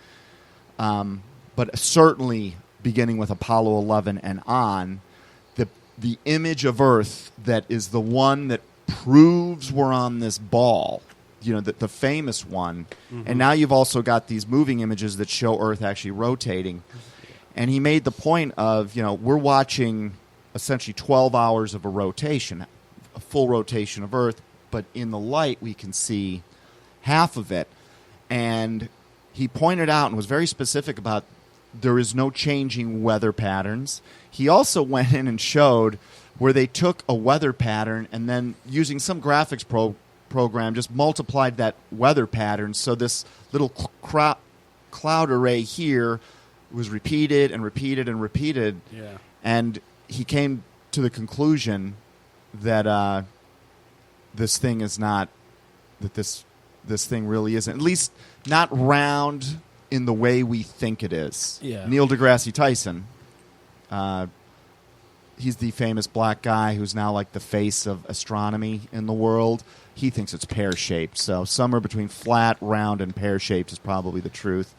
but certainly beginning with Apollo 11 and on, the image of Earth that is the one that proves we're on this ball the famous one. And now you've also got these moving images that show Earth actually rotating. And he made the point of, we're watching essentially 12 hours of a rotation, a full rotation of Earth, but in the light we can see half of it. And he pointed out and was very specific about there is no changing weather patterns. He also went in and showed where they took a weather pattern and then using some graphics program just multiplied that weather pattern. So this little cloud array here was repeated and repeated and repeated. Yeah. And he came to the conclusion that this thing is not, that this thing really isn't, at least not round in the way we think it is. Yeah. Neil deGrasse Tyson, he's the famous black guy who's now like the face of astronomy in the world. He thinks it's pear-shaped. So somewhere between flat, round, and pear-shaped is probably the truth.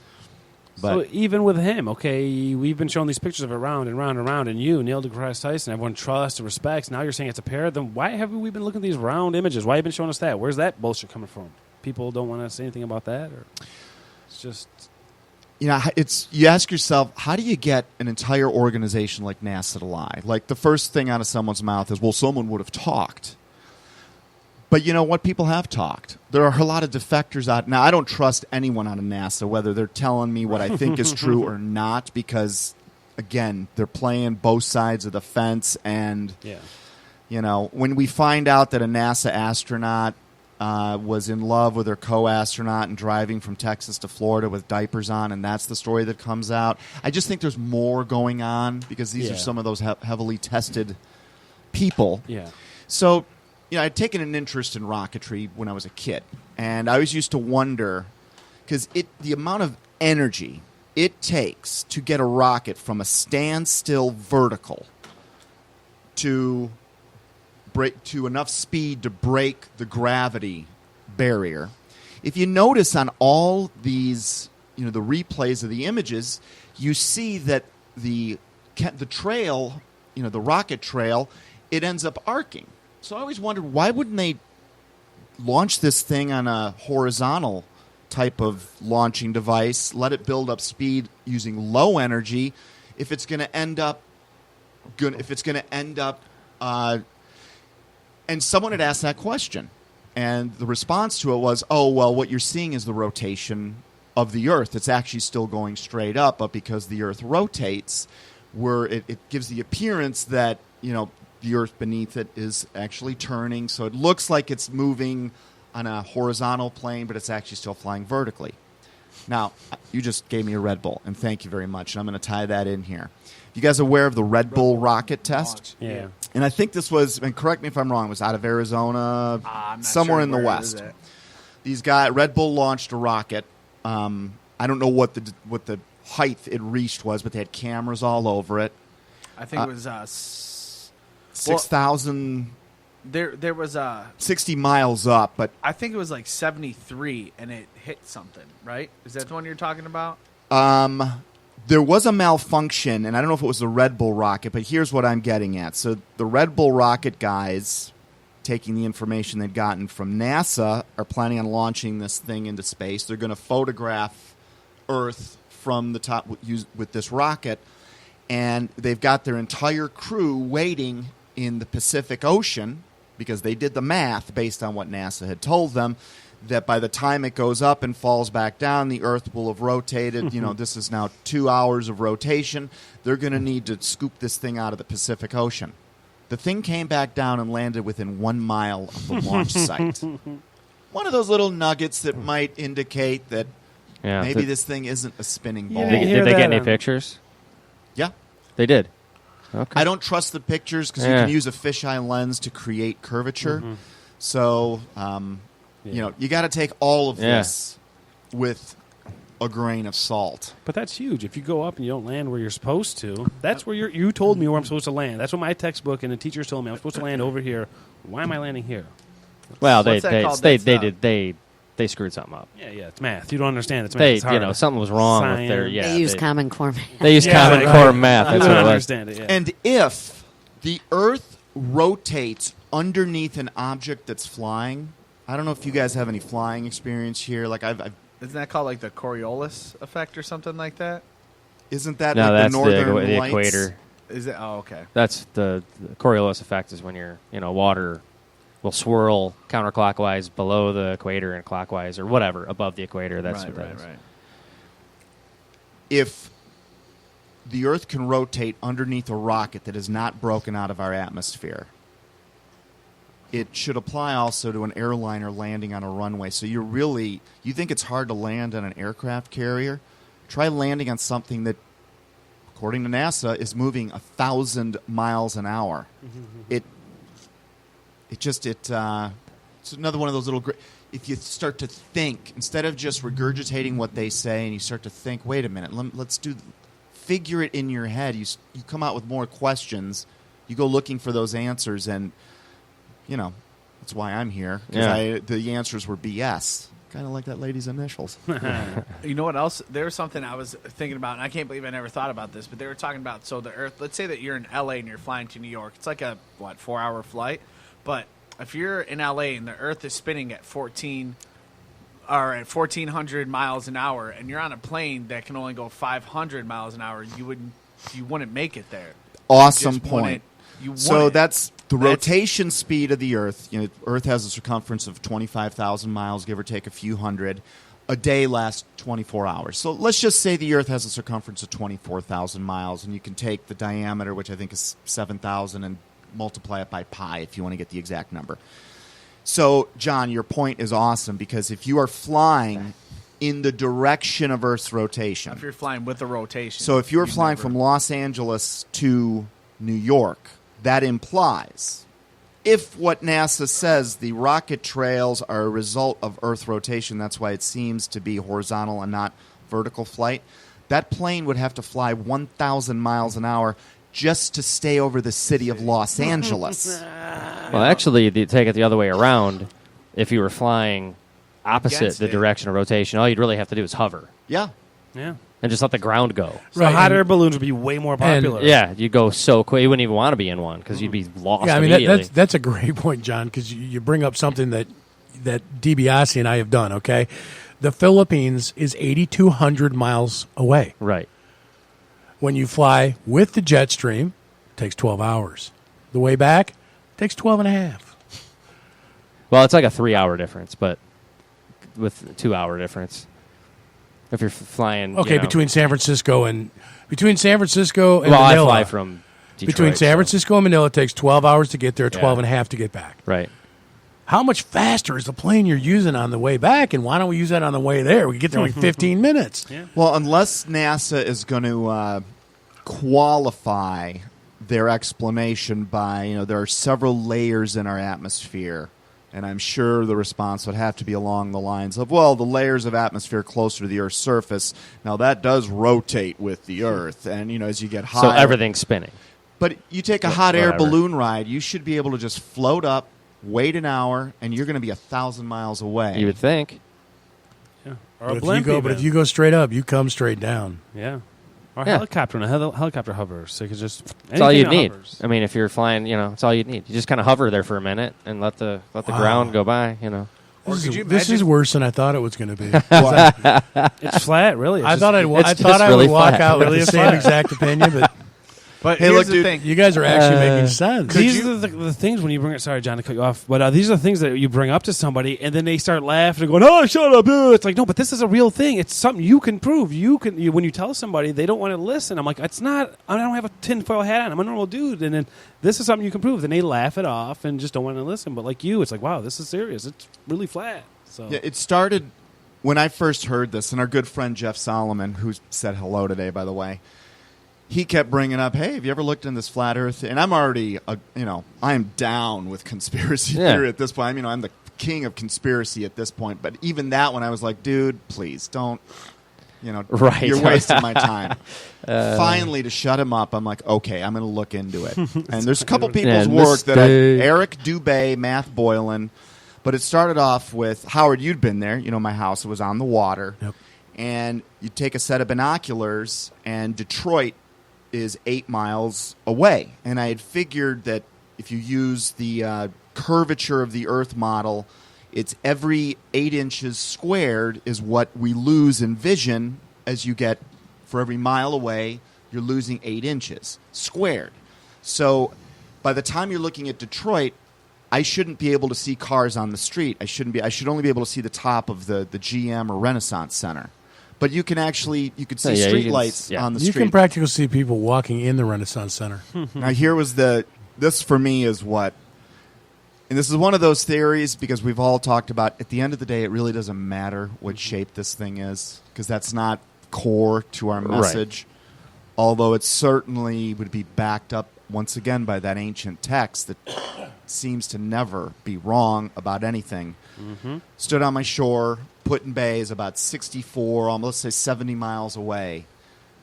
But So even with him, okay, we've been showing these pictures of it round and round and round, and you, Neil deGrasse Tyson, everyone trusts and respects. Now you're saying it's a pear. Then why haven't we been looking at these round images? Why have you been showing us that? Where's that bullshit coming from? People don't want to say anything about that? Or it's just... you ask yourself, how do you get an entire organization like NASA to lie? Like, the first thing out of someone's mouth is, well, someone would have talked. But you know what? People have talked. There are a lot of defectors out. Now, I don't trust anyone out of NASA, whether they're telling me what I think is true or not, because, again, they're playing both sides of the fence. And, when we find out that a NASA astronaut was in love with her co-astronaut and driving from Texas to Florida with diapers on, and that's the story that comes out. I just think there's more going on because these are some of those heavily tested people. Yeah. So, I'd taken an interest in rocketry when I was a kid, and I always used to wonder, because the amount of energy it takes to get a rocket from a standstill vertical to enough speed to break the gravity barrier. If you notice on all these, the replays of the images, you see that the trail, the rocket trail, it ends up arcing. So I always wondered, why wouldn't they launch this thing on a horizontal type of launching device, let it build up speed using low energy, if it's going to end up and someone had asked that question, and the response to it was, oh, well, what you're seeing is the rotation of the Earth. It's actually still going straight up, but because the Earth rotates, it gives the appearance that, the Earth beneath it is actually turning, so it looks like it's moving on a horizontal plane, but it's actually still flying vertically. Now, you just gave me a Red Bull, and thank you very much, and I'm going to tie that in here. You guys aware of the Red Bull rocket test? Yeah. And I think this was, and correct me if I'm wrong, it was out of Arizona, somewhere in the West. These guys, Red Bull launched a rocket. I don't know what the height it reached was, but they had cameras all over it. I think it was 6,000. There was 60 miles up, but I think it was like 73, and it hit something. Right? Is that the one you're talking about? There was a malfunction, and I don't know if it was the Red Bull rocket, but here's what I'm getting at. So the Red Bull rocket guys, taking the information they've gotten from NASA, are planning on launching this thing into space. They're going to photograph Earth from the top with this rocket, and they've got their entire crew waiting in the Pacific Ocean because they did the math based on what NASA had told them, that by the time it goes up and falls back down, the Earth will have rotated. This is now 2 hours of rotation. They're going to need to scoop this thing out of the Pacific Ocean. The thing came back down and landed within 1 mile of the launch site. One of those little nuggets that might indicate that maybe this thing isn't a spinning ball. Did they get any pictures? Yeah. They did. Okay. I don't trust the pictures because you can use a fisheye lens to create curvature. So... you got to take all of this with a grain of salt. But that's huge. If you go up and you don't land where you're supposed to, that's where you told me where I'm supposed to land. That's what my textbook and the teachers told me. I'm supposed to land over here. Why am I landing here? Well, What's that called? they screwed something up. Yeah, it's math. You don't understand. It's math. It's hard. Something was wrong with their. Science. Yeah, They use Common Core math. They use Common Core math. You That's don't what it was. understand it. Yeah. And if the Earth rotates underneath an object that's flying, I don't know if you guys have any flying experience here. Like I've Isn't that called like the Coriolis effect or something like that? isn't that No, like that's the northern the lights? equator. Is it? Oh, okay. That's the Coriolis effect is when water will swirl counterclockwise below the equator and clockwise or whatever above the equator. That's what that is. Right. If the Earth can rotate underneath a rocket that is not broken out of our atmosphere, it should apply also to an airliner landing on a runway. So you think it's hard to land on an aircraft carrier? Try landing on something that, according to NASA, is moving 1,000 miles an hour. It's another one of those little. If you start to think instead of just regurgitating what they say, and you start to think, wait a minute, figure it in your head. You come out with more questions. You go looking for those answers, and that's why I'm here. Because the answers were BS. Kind of like that lady's initials. You know what else? There's something I was thinking about, and I can't believe I never thought about this, but they were talking about, so the Earth, let's say that you're in LA and you're flying to New York. It's like a, 4-hour flight? But if you're in LA and the Earth is spinning at 1,400 miles an hour, and you're on a plane that can only go 500 miles an hour, you wouldn't make it there. Awesome You just point. wouldn't. That's the rotation speed of the Earth. Earth has a circumference of 25,000 miles, give or take a few hundred. A day lasts 24 hours. So let's just say the Earth has a circumference of 24,000 miles, and you can take the diameter, which I think is 7,000, and multiply it by pi if you want to get the exact number. So, John, your point is awesome, because if you are flying in the direction of Earth's rotation. If you're flying with the rotation. So if you're flying from Los Angeles to New York, that implies, if what NASA says, the rocket trails are a result of Earth rotation, that's why it seems to be horizontal and not vertical flight, that plane would have to fly 1,000 miles an hour just to stay over the city of Los Angeles. Well, actually, you take it the other way around. If you were flying opposite Against the it. direction of rotation, all you'd really have to do is hover Yeah. Yeah. and just let the ground go. So hot air balloons would be way more popular. Yeah, you go so quick. You wouldn't even want to be in one because you'd be lost Yeah, I mean immediately. that's a great point, John, because you bring up something that DiBiase and I have done. Okay, the Philippines is 8,200 miles away. Right. When you fly with the jet stream, it takes 12 hours. The way back takes 12 and a half. Well, it's like a 3-hour difference, but with a 2-hour difference. If you're flying, Okay, between San Francisco and Manila. I fly from Detroit, between San Francisco and Manila, it takes 12 hours to get there, 12 and a half to get back. Right. How much faster is the plane you're using on the way back, and why don't we use that on the way there? We get there in like 15 minutes. Yeah. Well, unless NASA is going to qualify their explanation by, there are several layers in our atmosphere, and I'm sure the response would have to be along the lines of, well, the layers of atmosphere closer to the Earth's surface, now that does rotate with the Earth, and, as you get higher. So everything's spinning. But you take a hot air Whatever. balloon ride, you should be able to just float up, wait an hour, and you're going to be 1,000 miles away. You would think. Yeah. Or But a blimp if you go straight up, you come straight down. Yeah. Or a Yeah. helicopter, and a helicopter hovers. So you could just... It's all you anything that need. hovers. I mean, if you're flying, it's all you need. You just kind of hover there for a minute and let the ground go by. Or This could is, you this is imagine- worse than I thought it was going to be. It's flat, really. It's I just- thought it's just I really would walk flat. out with Really the is same flat. exact opinion, but But Hey, here's look, the dude, thing. you guys are actually making sense. These are the things when you bring it. Sorry, John, to cut you off, but these are the things that you bring up to somebody, and then they start laughing and going, "Oh, shut up!" It's like, no, but this is a real thing. It's something you can prove. When you tell somebody, they don't want to listen. I'm like, it's not. I don't have a tinfoil hat on. I'm a normal dude, and then this is something you can prove. Then they laugh it off and just don't want to listen. But like you, it's like, wow, this is serious. It's really flat. So Yeah, it started when I first heard this, and our good friend Jeff Solomon, who said hello today, by the way, he kept bringing up, hey, have you ever looked in this flat Earth? And I'm already, I am down with conspiracy theory at this point. I'm the king of conspiracy at this point. But even that one, I was like, dude, please don't, Right. you're wasting my time. Finally, to shut him up, I'm like, okay, I'm going to look into it. And there's a couple people's And work that mistake. Eric Dubé, Matt Boylan. But it started off with, Howard, you'd been there. My house was on the water. Yep. And you take a set of binoculars, and Detroit is 8 miles away. And I had figured that if you use the curvature of the Earth model It's every 8 inches squared is what we lose in vision as you get, for every mile away, you're losing 8 inches squared. So by the time you're looking at Detroit, I shouldn't be able to see cars on the street. I should only be able to see the top of the GM or Renaissance Center. But you could see street lights on the You street. can practically see people walking in the Renaissance Center. Now this for me is what, and this is one of those theories because we've all talked about, at the end of the day, it really doesn't matter what shape this thing is because that's not core to our message. Right. Although it certainly would be backed up once again by that ancient text that seems to never be wrong about anything. Mm-hmm. Stood on my shore, Put-in Bay is about 64, almost say 70 miles away.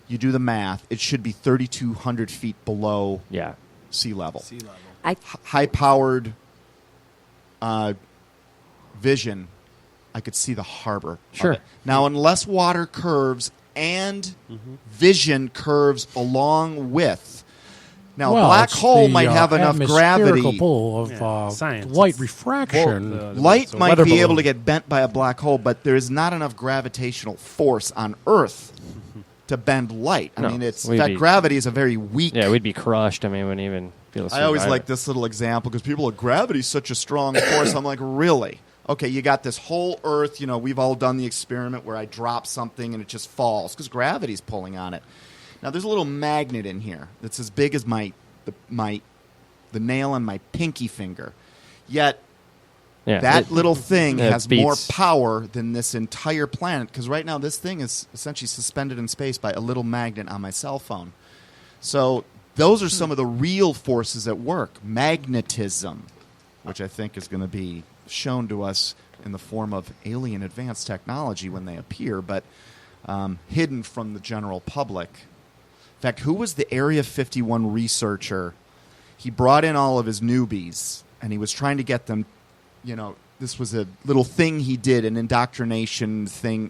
You do the math, it should be 3,200 feet below sea level. High-powered vision, I could see the harbor. Sure. Now, unless water curves and vision curves along with. Now, a black hole might have enough gravity. Pull of light refraction. Light might be able to get bent by a black hole, but there is not enough gravitational force on Earth to bend light. I mean, gravity is a very weak. Yeah, we'd be crushed. I mean, we wouldn't even feel. I always like this little example because people are gravity's such a strong force. I'm like, really? Okay, you got this whole Earth. You know, we've all done the experiment where I drop something and it just falls because gravity's pulling on it. Now, there's a little magnet in here that's as big as the nail on my pinky finger. Yet, that little thing has more power than this entire planet because right now this thing is essentially suspended in space by a little magnet on my cell phone. So those are some of the real forces at work. Magnetism, which I think is going to be shown to us in the form of alien advanced technology when they appear, but hidden from the general public. In fact, who was the Area 51 researcher? He brought in all of his newbies, and he was trying to get them, this was a little thing he did, an indoctrination thing.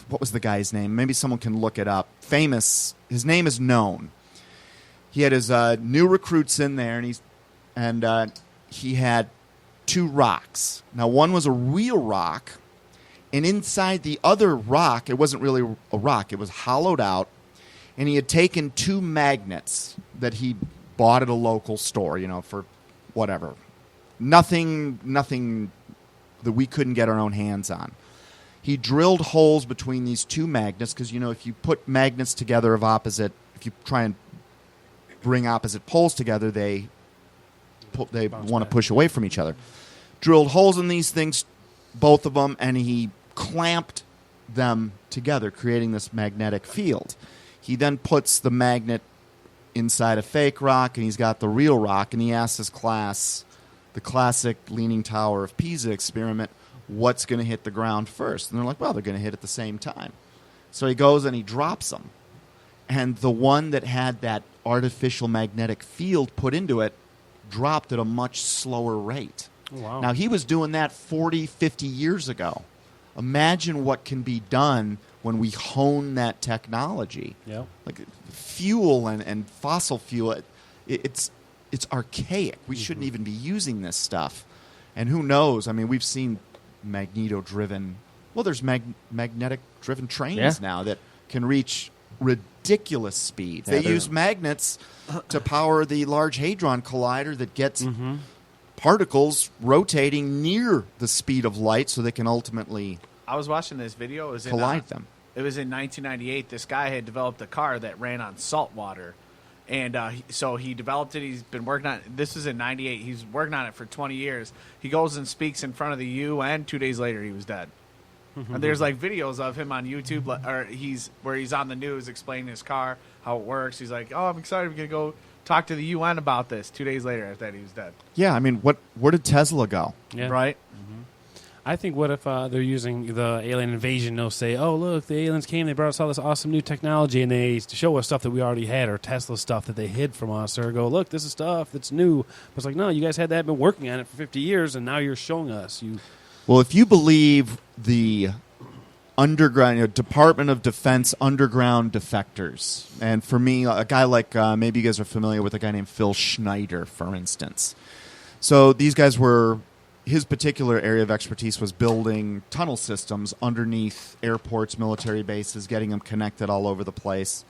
What was the guy's name? Maybe someone can look it up. Famous. His name is known. He had his new recruits in there, and he had 2 rocks. Now, one was a real rock, and inside the other rock, it wasn't really a rock. It was hollowed out. And he had taken 2 magnets that he bought at a local store, for whatever. Nothing that we couldn't get our own hands on. He drilled holes between these 2 magnets because, if you put magnets together if you try and bring opposite poles together, they want to push away from each other. Drilled holes in these things, both of them, and he clamped them together, creating this magnetic field. He then puts the magnet inside a fake rock, and he's got the real rock, and he asks his class, the classic Leaning Tower of Pisa experiment, what's going to hit the ground first? And they're like, well, they're going to hit at the same time. So he goes and he drops them. And the one that had that artificial magnetic field put into it dropped at a much slower rate. Wow. Now, he was doing that 40, 50 years ago. Imagine what can be done when we hone that technology. Yeah. Like fuel and fossil fuel, it's archaic. We shouldn't even be using this stuff. And who knows? I mean, we've seen magneto-driven... Well, there's magnetic-driven trains now that can reach ridiculous speeds. They use magnets to power the Large Hadron Collider that gets particles rotating near the speed of light so they can ultimately I was watching this video. It was collide them. It was in 1998. This guy had developed a car that ran on salt water. And so he developed it. He's been working on it. This was in 98. He's working on it for 20 years. He goes and speaks in front of the UN. 2 days later, he was dead. And there's like videos of him on YouTube where he's on the news explaining his car, how it works. He's like, oh, I'm excited. I'm going to go talk to the UN about this. 2 days later, after that, he was dead. Yeah, I mean, where did Tesla go? Yeah. Right? I think what if they're using the alien invasion? They'll say, oh, look, the aliens came. They brought us all this awesome new technology, and they show us stuff that we already had, or Tesla stuff that they hid from us, or go, look, this is stuff that's new. But it's like, no, you guys had that, been working on it for 50 years, and now you're showing us. Well, if you believe the underground Department of Defense underground defectors, and for me, a guy like maybe you guys are familiar with a guy named Phil Schneider, for instance. So these guys were his particular area of expertise was building tunnel systems underneath airports, military bases, getting them connected all over the place.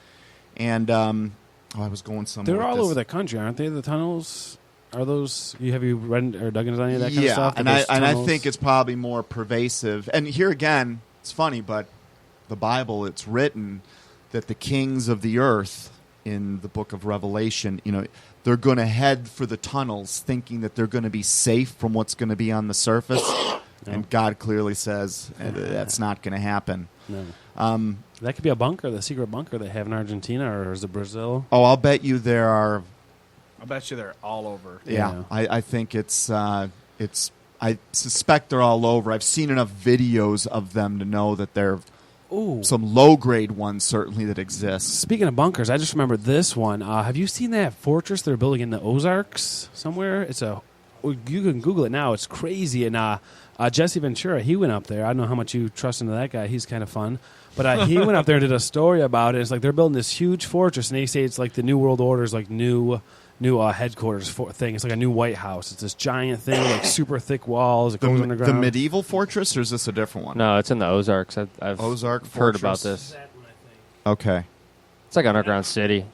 And I was going somewhere. They're with all this. over the country, aren't they? The tunnels are those? Have you read or dug into any of that kind of stuff? and I think it's probably more pervasive. And here again, it's funny, but the Bible, it's written that the kings of the earth in the book of Revelation, they're going to head for the tunnels thinking that they're going to be safe from what's going to be on the surface. And God clearly says that's not going to happen. No. That could be a bunker, the secret bunker they have in Argentina, or is it Brazil? Oh, I'll bet you there are. I bet you they're all over. Yeah. I think it's. I suspect they're all over. I've seen enough videos of them to know that they're. Some low-grade ones, certainly, that exist. Speaking of bunkers, I just remembered this one. Have you seen that fortress they're building in the Ozarks somewhere? You can Google it now. It's crazy. And Jesse Ventura, he went up there. I don't know how much you trust into that guy. He's kind of fun. But he went up there and did a story about it. It's like they're building this huge fortress, and they say it's like the New World Order's like new headquarters thing. It's like a new White House. It's this giant thing, like super thick walls. It goes underground. The medieval fortress, or is this a different one? No, it's in the Ozarks. I've Ozark heard Fortress? about this. Okay. It's like underground city.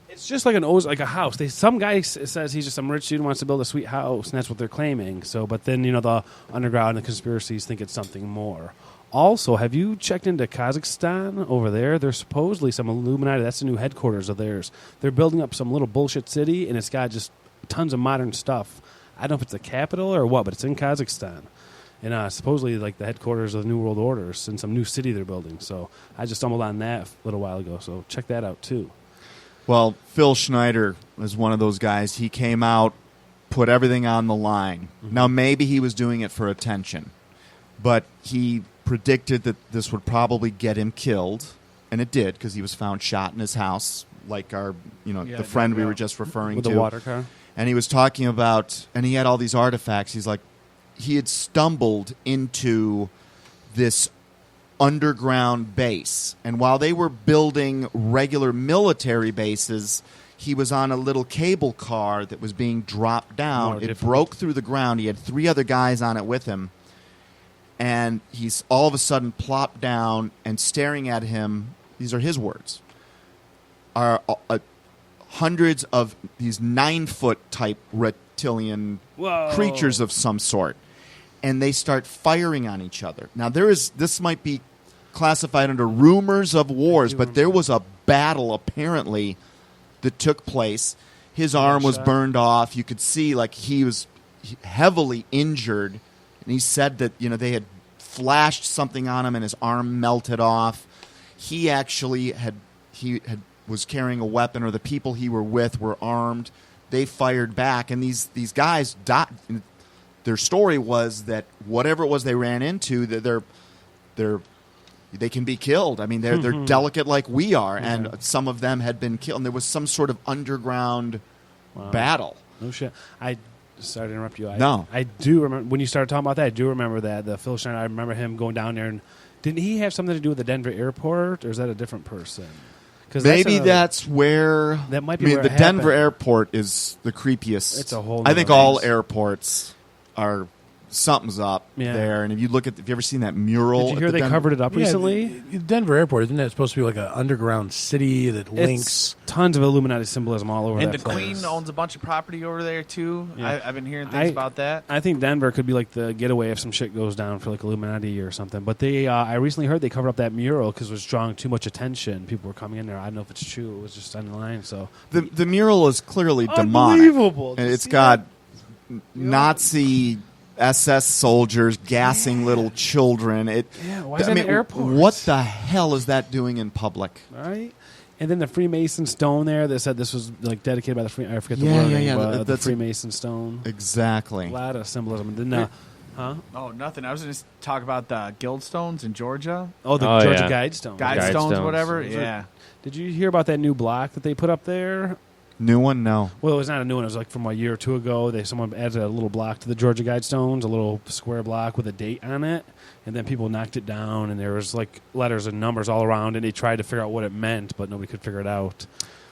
It's just like like a house. Some guy says he's just some rich dude who wants to build a sweet house, and that's what they're claiming. So, but then the underground and the conspiracies think it's something more. Also, have you checked into Kazakhstan over there? There's supposedly some Illuminati. That's the new headquarters of theirs. They're building up some little bullshit city, and it's got just tons of modern stuff. I don't know if it's the capital or what, but it's in Kazakhstan. And supposedly like the headquarters of the New World Orders in some new city they're building. So I just stumbled on that a little while ago. So check that out, too. Well, Phil Schneider was one of those guys. He came out, put everything on the line. Mm-hmm. Now, maybe he was doing it for attention, but he predicted that this would probably get him killed, and it did, because he was found shot in his house, like the friend we were just referring with to. the water car. And he was talking about, and he had all these artifacts. He's like, he had stumbled into this underground base, and while they were building regular military bases, he was on a little cable car that was being dropped down. It broke through the ground. He had 3 other guys on it with him. And he's all of a sudden plopped down, and staring at him, these are his words, are hundreds of these 9-foot type reptilian creatures of some sort. And they start firing on each other. Now, this might be classified under rumors of wars, but there was a battle apparently that took place. His arm was burned off. You could see like he was heavily injured. And he said that they had flashed something on him and his arm melted off. He actually was carrying a weapon, or the people he were with were armed. They fired back, and these guys died. Their story was that whatever it was they ran into, that they can be killed. I mean, they're delicate like we are, and some of them had been killed. And there was some sort of underground battle. No shit. Sorry to interrupt you. No. I do remember when you started talking about that. I do remember that the Phil Schneider. I remember him going down there, and didn't he have something to do with the Denver airport, or is that a different person? Maybe that's where. That might be. I mean, where the it Denver happened. airport is the creepiest. It's a whole. I think all airports are. Something's up Yeah. there, and if you ever seen that mural? Did you hear they covered it up recently? The Denver airport, isn't that supposed to be like an underground city that links? It's tons of Illuminati symbolism all over. And that the place. Queen owns a bunch of property over there too. Yeah. I've been hearing things about that. I think Denver could be like the getaway if some shit goes down for like Illuminati or something. But I recently heard they covered up that mural because it was drawing too much attention. People were coming in there. I don't know if it's true. It was just on the line. So the mural is clearly demonic. Unbelievable. And it's got Nazi SS soldiers gassing little children. Why is that in airports? What the hell is that doing in public? Right? And then the Freemason stone there that said this was like dedicated by the I forget the wording, but the Freemason stone. Exactly. A lot of symbolism. And then, Oh, nothing. I was going to talk about the guild stones in Georgia. Oh, the Georgia Guide Stone. Guide stones, whatever. Yeah. Did you hear about that new block that they put up there? New one? No. Well, it was not a new one. It was like from a year or two ago. Someone added a little block to the Georgia Guidestones, a little square block with a date on it, and then people knocked it down, and there was like letters and numbers all around, and they tried to figure out what it meant, but nobody could figure it out.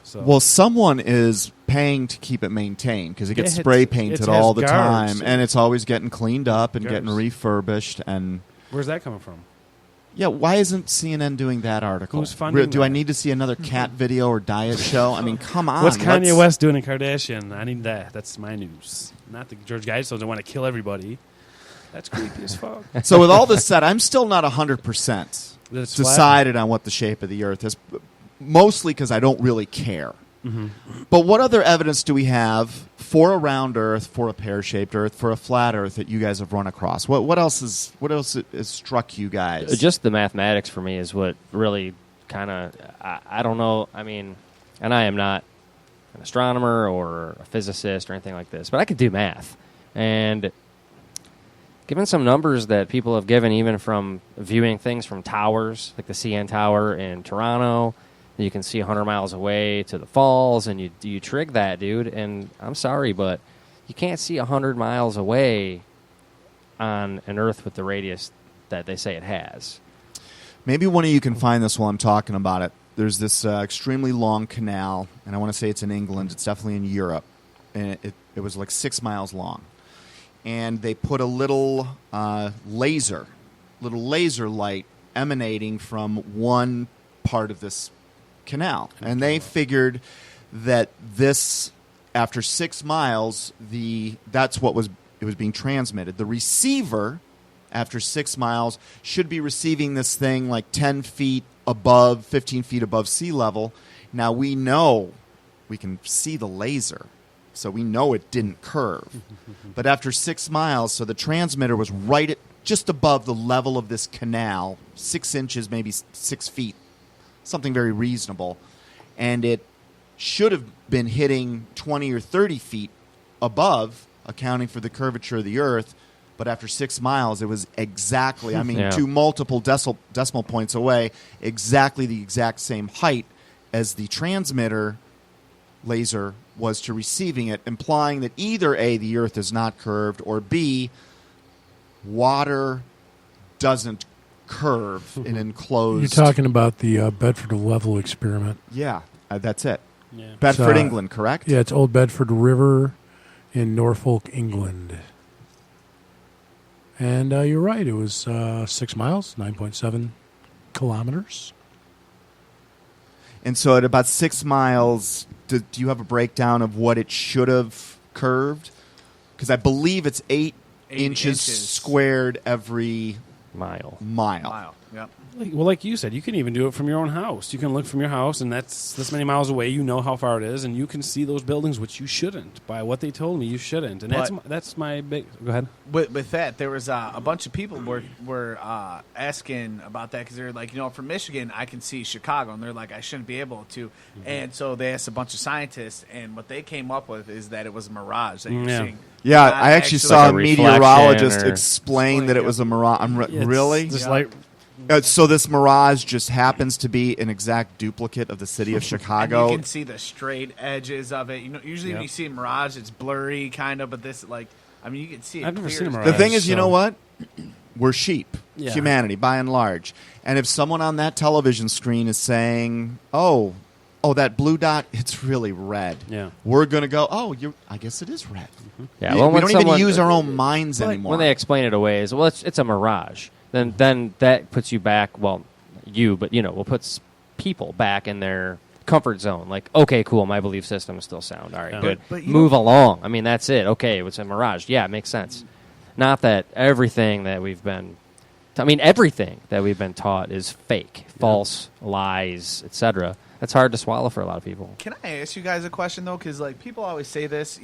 So. Well, someone is paying to keep it maintained because it gets spray painted it all has the guards. time, and it's always getting cleaned up and Guards. getting refurbished. And Where's that coming from? yeah, why isn't CNN doing that article? Who's funding Do I that? need to see another cat video or diet show? I mean, come on. What's Kanye let's- West doing in Kardashian? I need that. That's my news. Not that George Guidestones doesn't want to kill everybody. That's creepy as fuck. So with all this said, I'm still not 100% That's flat. decided on what the shape of the Earth is, mostly because I don't really care. Mm-hmm. But what other evidence do we have for a round Earth, for a pear-shaped Earth, for a flat Earth that you guys have run across? What else has struck you guys? Just the mathematics for me is what really kind of, I don't know, I mean, and I am not an astronomer or a physicist or anything like this, but I could do math. And given some numbers that people have given, even from viewing things from towers, like the CN Tower in Toronto, you can see 100 miles away to the falls, and you trig that, dude. And I'm sorry, but you can't see 100 miles away on an Earth with the radius that they say it has. Maybe one of you can find this while I'm talking about it. There's this extremely long canal, and I want to say it's in England. It's definitely in Europe. And it was like 6 miles long. And they put a little laser light emanating from one part of this canal. And they figured that this, after 6 miles, that's what it was being transmitted. The receiver, after 6 miles, should be receiving this thing like 10 feet above, 15 feet above sea level. Now we know we can see the laser, so we know it didn't curve. But after 6 miles, so the transmitter was right at just above the level of this canal, 6 inches, maybe 6 feet, something very reasonable. And it should have been hitting 20 or 30 feet above, accounting for the curvature of the Earth. But after 6 miles, it was exactly, to multiple decimal points away, exactly the exact same height as the transmitter laser was to receiving it, implying that either A, the Earth is not curved, or B, water doesn't curve in enclosed... You're talking about the Bedford Level experiment. Yeah, that's it. Yeah. Bedford, England, correct? Yeah, it's Old Bedford River in Norfolk, England. And you're right, it was 6 miles, 9.7 kilometers. And so at about 6 miles, do you have a breakdown of what it should have curved? Because I believe it's 8 inches squared every Mile. Yep. Like you said, you can even do it from your own house. You can look from your house, and that's this many miles away. You know how far it is, and you can see those buildings, which you shouldn't. By what they told me, you shouldn't. And that's my big... Go ahead. With that, there was a bunch of people were asking about that because they're like, from Michigan, I can see Chicago, and they're like, I shouldn't be able to. Mm-hmm. And so they asked a bunch of scientists, and what they came up with is that it was a mirage that you're seeing. Yeah, I actually saw like a a meteorologist reflection or- explain that it was a mirage. Really? Just like... So this mirage just happens to be an exact duplicate of the city of Chicago. And you can see the straight edges of it. Usually when you see a mirage, it's blurry, kind of, but this, you can see it. I've never clear seen a as mirage. The thing is, so- you know what? We're sheep, Yeah. humanity, by and large. And if someone on that television screen is saying, oh, that blue dot, it's really red. Yeah. We're going to go, I guess it is red. Yeah, we when don't even someone- use our own minds anymore. When they explain it away as, well, it's a mirage. Then that puts you back, well, will put people back in their comfort zone. Like, okay, cool, my belief system is still sound. All right, Yeah. good. But Move along. I mean, that's it. Okay, it's a mirage. Yeah, it makes sense. Not that everything that we've been... everything that we've been taught is fake, false, lies, etc. That's hard to swallow for a lot of people. Can I ask you guys a question, though? Because, people always say this,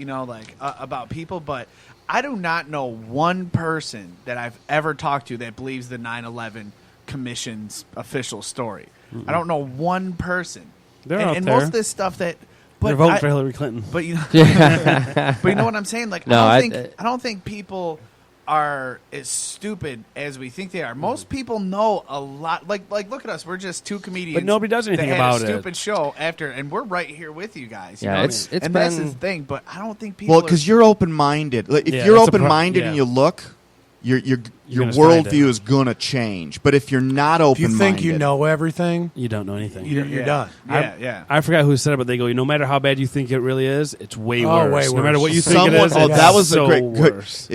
about people, but I do not know one person that I've ever talked to that believes the 9/11 Commission's official story. I don't know one person. They're out and there. most of this stuff that... They're voting for Hillary Clinton. But, Yeah. but you know what I'm saying? Like, No, I don't think people are as stupid as we think they are. Most people know a lot. Like look at us. We're just two comedians. But nobody does anything that about had it. a stupid show after, and we're right here with you guys. You Yeah, know? it's and that's been- the thing. But I don't think people. Well, because you're open-minded. If Yeah, you're that's a open-minded and yeah. you look, your gonna find worldview it. is going to change. But if you're not If open-minded, you think you know everything, You don't know anything. you're done. Yeah. I forgot who said it, but they go, no matter how bad you think it really is, it's way Oh, worse. way No worse. matter what you think someone, it is, oh, it's that was so a great. Good, worse.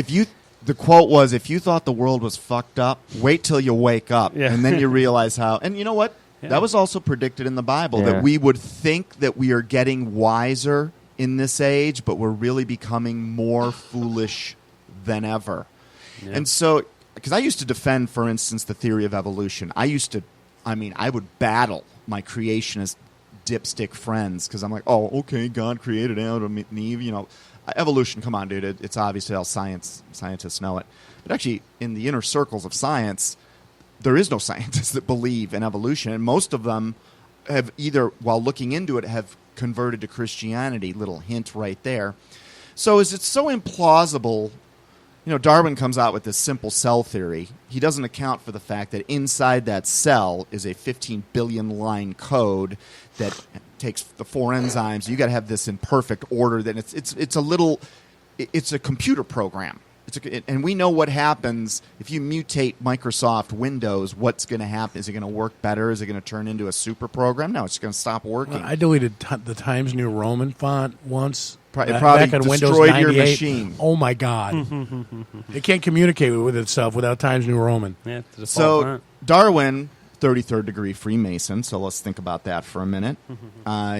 the quote was, if you thought the world was fucked up, wait till you wake up, Yeah. and then you realize how. And you know what? Yeah. That was also predicted in the Bible, Yeah. that we would think that we are getting wiser in this age, but we're really becoming more foolish than ever. Yeah. And so, because I used to defend, for instance, the theory of evolution. I would battle my creationist dipstick friends because I'm like, oh, okay, God created Adam and Eve. You know, evolution. Come on, dude. It's obviously how scientists know it. But actually, in the inner circles of science, there is no scientists that believe in evolution, and most of them have either, while looking into it, have converted to Christianity. Little hint right there. So is it so implausible? You know, Darwin comes out with this simple cell theory. He doesn't account for the fact that inside that cell is a 15 billion line code that takes the 4 enzymes. You got to have this in perfect order. That it's a computer program. And we know what happens if you mutate Microsoft Windows. What's going to happen? Is it going to work better? Is it going to turn into a super program? No, it's going to stop working. I deleted the Times New Roman font once. It probably back on Windows destroyed your 98. machine. Oh my God! It can't communicate with itself without Times New Roman. Yeah, the default So font. Darwin, 33rd degree Freemason, so let's think about that for a minute.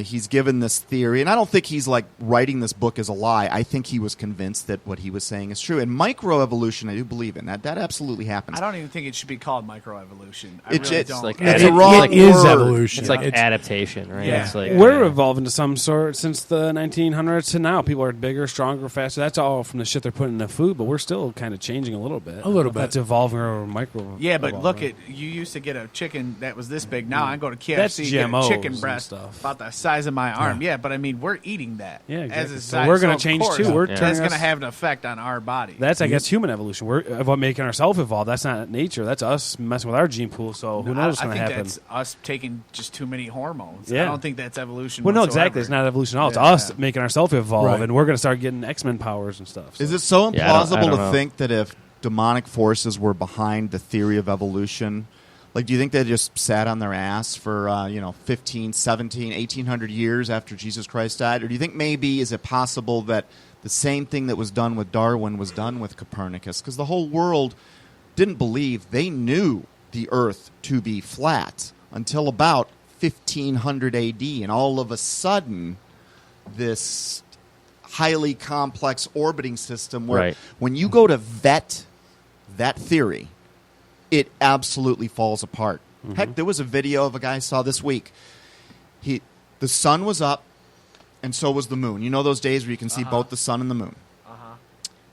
He's given this theory, and I don't think he's like writing this book as a lie. I think he was convinced that what he was saying is true. And microevolution, I do believe in that. That absolutely happens. I don't even think it should be called microevolution. I It's really just don't. like it's it- a wrong it is word. evolution. It's like adaptation, right? Yeah. It's like, We're evolving to some sort since the 1900s to now. People are bigger, stronger, faster. That's all from the shit they're putting in the food, but we're still kind of changing a little bit. A little bit. That's evolving or micro. Yeah, but look evolving. at you used to get a chicken that was this big. Now I go to KFC, That's get a GMOs chicken and breast stuff. about the size of my arm. Yeah, but I mean we're eating that. Yeah, As exactly. a So size. we're gonna of change course, too. We're Yeah. turning That's going to us- have an effect on our body. That's, I guess, human evolution. We're about making ourselves evolve. That's not nature. That's us messing with our gene pool. So who knows what's I going to think happen? that's us taking just too many hormones. Yeah. I don't think that's evolution. Well, no, whatsoever. exactly. It's not evolution at all. It's Yeah, us yeah. making ourselves evolve, Right. and we're going to start getting X-Men powers and stuff. So. Is it so Yeah, I don't implausible to know. think that if demonic forces were behind the theory of evolution, like, do you think they just sat on their ass for 15, 17, 1800 years after Jesus Christ died? Or do you think maybe, is it possible that the same thing that was done with Darwin was done with Copernicus? Because the whole world didn't believe. They knew the Earth to be flat until about 1500 AD, and all of a sudden this highly complex orbiting system where Right. when you go to vet that theory, it absolutely falls apart. Heck, there was a video of a guy I saw this week. The sun was up, and so was the moon. You know those days where you can see both the sun and the moon?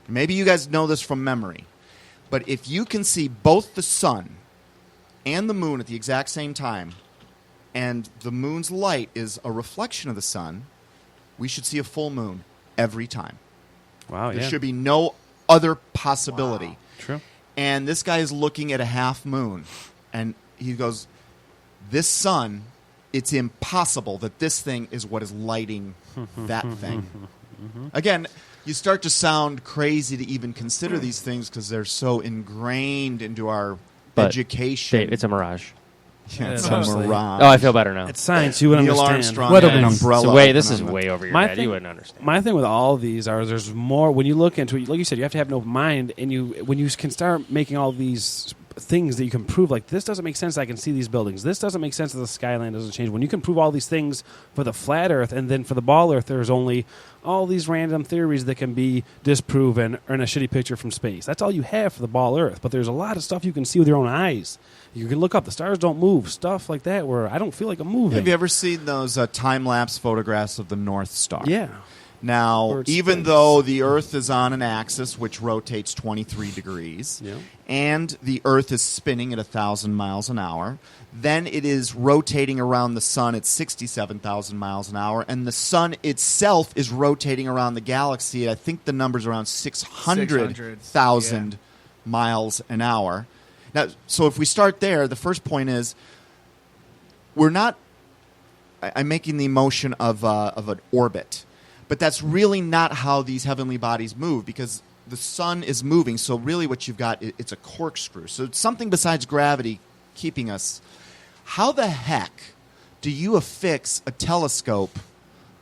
Maybe you guys know this from memory. But if you can see both the sun and the moon at the exact same time, and the moon's light is a reflection of the sun, we should see a full moon every time. Wow, There yeah. should be no other possibility. True. And this guy is looking at a half moon, and he goes, this sun, it's impossible that this thing is what is lighting that thing. Again, you start to sound crazy to even consider these things because they're so ingrained into our But, education. Dave, it's a mirage. Yeah, it's Yeah, a honestly. mirage. Oh, I feel better now. It's science. You would Neil understand. Armstrong Weather had an balloons. umbrella. So wait, open this on is the- way over your My head. thing- You wouldn't understand. My thing with all of these are there's more when you look into it. Like you said, you have to have no mind, and when you can start making all these things that you can prove, like this doesn't make sense. I can see these buildings. This doesn't make sense that the skyline doesn't change. When you can prove all these things for the flat Earth, and then for the ball Earth, there's only all these random theories that can be disproven or in a shitty picture from space. That's all you have for the ball Earth. But there's a lot of stuff you can see with your own eyes. You can look up the stars don't move, stuff like that, where I don't feel like I'm moving. Have you ever seen those time-lapse photographs of the North Star? Yeah. Now, Or it even spins. though the Earth is on an axis which rotates 23 degrees, Yeah. and the Earth is spinning at 1,000 miles an hour, then it is rotating around the Sun at 67,000 miles an hour, and the Sun itself is rotating around the galaxy at, I think the number's around 600,000 miles an hour. Now, so if we start there, the first point is we're not. I'm making the motion of an orbit, but that's really not how these heavenly bodies move, because the sun is moving. So really, what you've got, it's a corkscrew. So it's something besides gravity keeping us. How the heck do you affix a telescope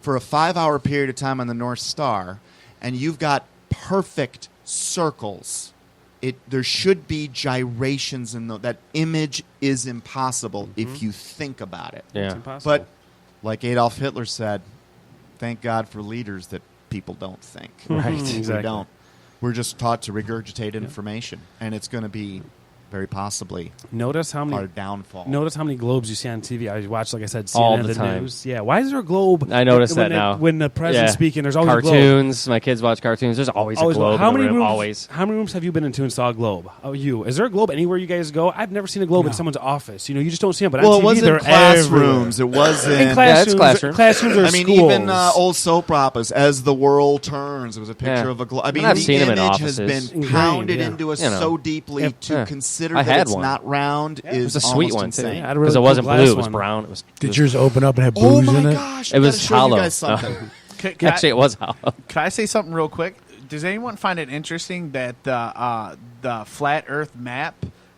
for a 5-hour period of time on the North Star, and you've got perfect circles? There should be gyrations in that image is impossible if you think about it. Yeah. It's impossible. But like Adolf Hitler said, thank God for leaders that people don't think. Right. We Exactly. don't. We're just taught to regurgitate information, and it's going to be very possibly Notice how our many downfall. Notice how many globes you see on TV. I watch, like I said, CNN, All the time. news. Yeah, why is there a globe? I noticed when that now. When the president's Yeah. speaking, there's always a globe. Cartoons. My kids watch cartoons. There's always a globe How in the many room. rooms? Always. How many rooms have you been into and saw a globe? Oh, you. Is there a globe anywhere you guys go? I've never seen a globe in someone's office. You just don't see them. But well, on it TV, wasn't they're classrooms. everywhere. It was In in. classrooms. classrooms. Classrooms or I mean, schools. even old soap operas, As the World Turns, it was a picture Yeah. of a globe. I mean, I've the seen 'em in image has offices. been Ingrained, pounded yeah. into us You know. so deeply to Yeah. consider I that had it's one. not round It was is a sweet almost one insane. too. I had a Because really it wasn't cool blue. glass It was one. brown. It was. Did yours open up and have Oh booze in my it? gosh! It I was gotta show you hollow. guys something. Actually, it was hollow. Can I say something real quick? Does anyone find it interesting that the flat Earth map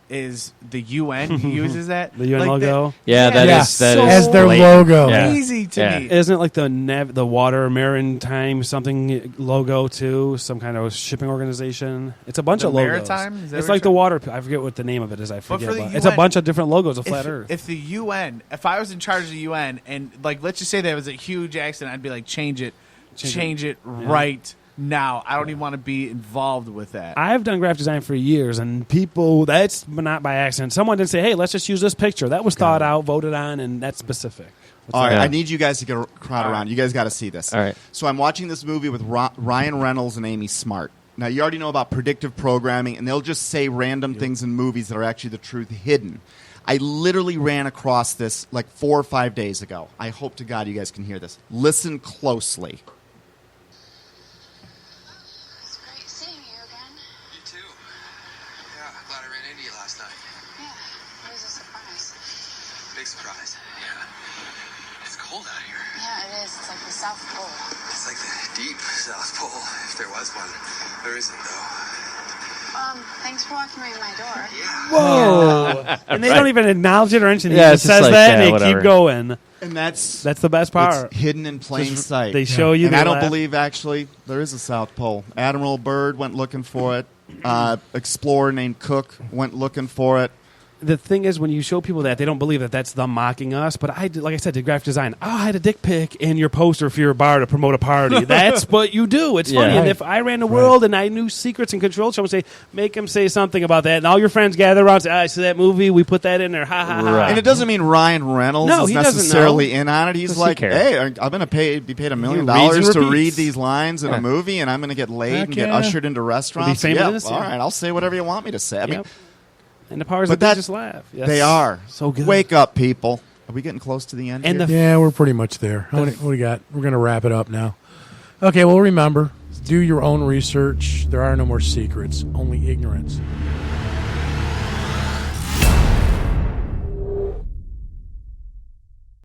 is the UN uses that? The UN logo? Yeah, that Yeah. is that So is As their blatant. logo. Yeah. crazy to Yeah. me. Isn't it like the water maritime something logo too? Some kind of shipping organization. It's a bunch The of logos. Maritime? Is that It's what like the you're- water. I forget what the name of it is. I forget. for the But it's a UN bunch of different logos of flat if, Earth. if the UN, if I was in charge of the UN, and like let's just say there was a huge accident, I'd be like, change it right now. I don't even want to be involved with that. I've done graphic design for years, and people, that's not by accident. Someone didn't say, hey, let's just use this picture. That was thought out, voted on, and that's specific. All right, Yeah. I need you guys to get a crowd around. You guys got to see this. All right. So I'm watching this movie with Ryan Reynolds and Amy Smart. Now, you already know about predictive programming, and they'll just say random things in movies that are actually the truth hidden. I literally ran across this like 4 or 5 days ago. I hope to God you guys can hear this. Listen closely. It's great seeing you again. You too. Yeah, glad I ran into you last night. Yeah, it was a surprise. Big surprise. Yeah. It's cold out here. Yeah, it is. It's like the South Pole. It's like the deep South Pole, if there was one. There isn't, though. Thanks for walking by my door. Yeah. Whoa! And they don't even acknowledge it or anything. Yeah, He it's just just says like, that, yeah, and they whatever. keep going. And that's That's the best part. it's hidden in plain Just- sight. They show you. And they I don't laugh. believe actually there is a South Pole. Admiral Byrd went looking for it. Explorer named Cook went looking for it. The thing is, when you show people that, they don't believe that that's them mocking us. But I did, like I said, did graphic design. Oh, I had a dick pic in your poster for your bar to promote a party. That's what you do. It's funny. Yeah. And if I ran the world and I knew secrets and controls, someone would say, make him say something about that. And all your friends gather around and say, I see that movie. We put that in there. Ha, ha, ha. Right. And it doesn't mean Ryan Reynolds No, is he doesn't necessarily know. in on it. He's Does he like, care? hey, I'm going to be paid $1 million reads and to read repeats. these lines in Yeah. a movie, and I'm going to get laid Heck and get yeah. ushered into restaurants. famous Yeah, in this, all yeah. right, I'll say whatever you want me to say. I mean, Yep. And the powers but that that- be just laugh. Yes. they are. So good. Wake up, people. Are we getting close to the end And here? the Yeah, we're pretty much there. What do we got? We're going to wrap it up now. Okay, well, remember, do your own research. There are no more secrets, only ignorance.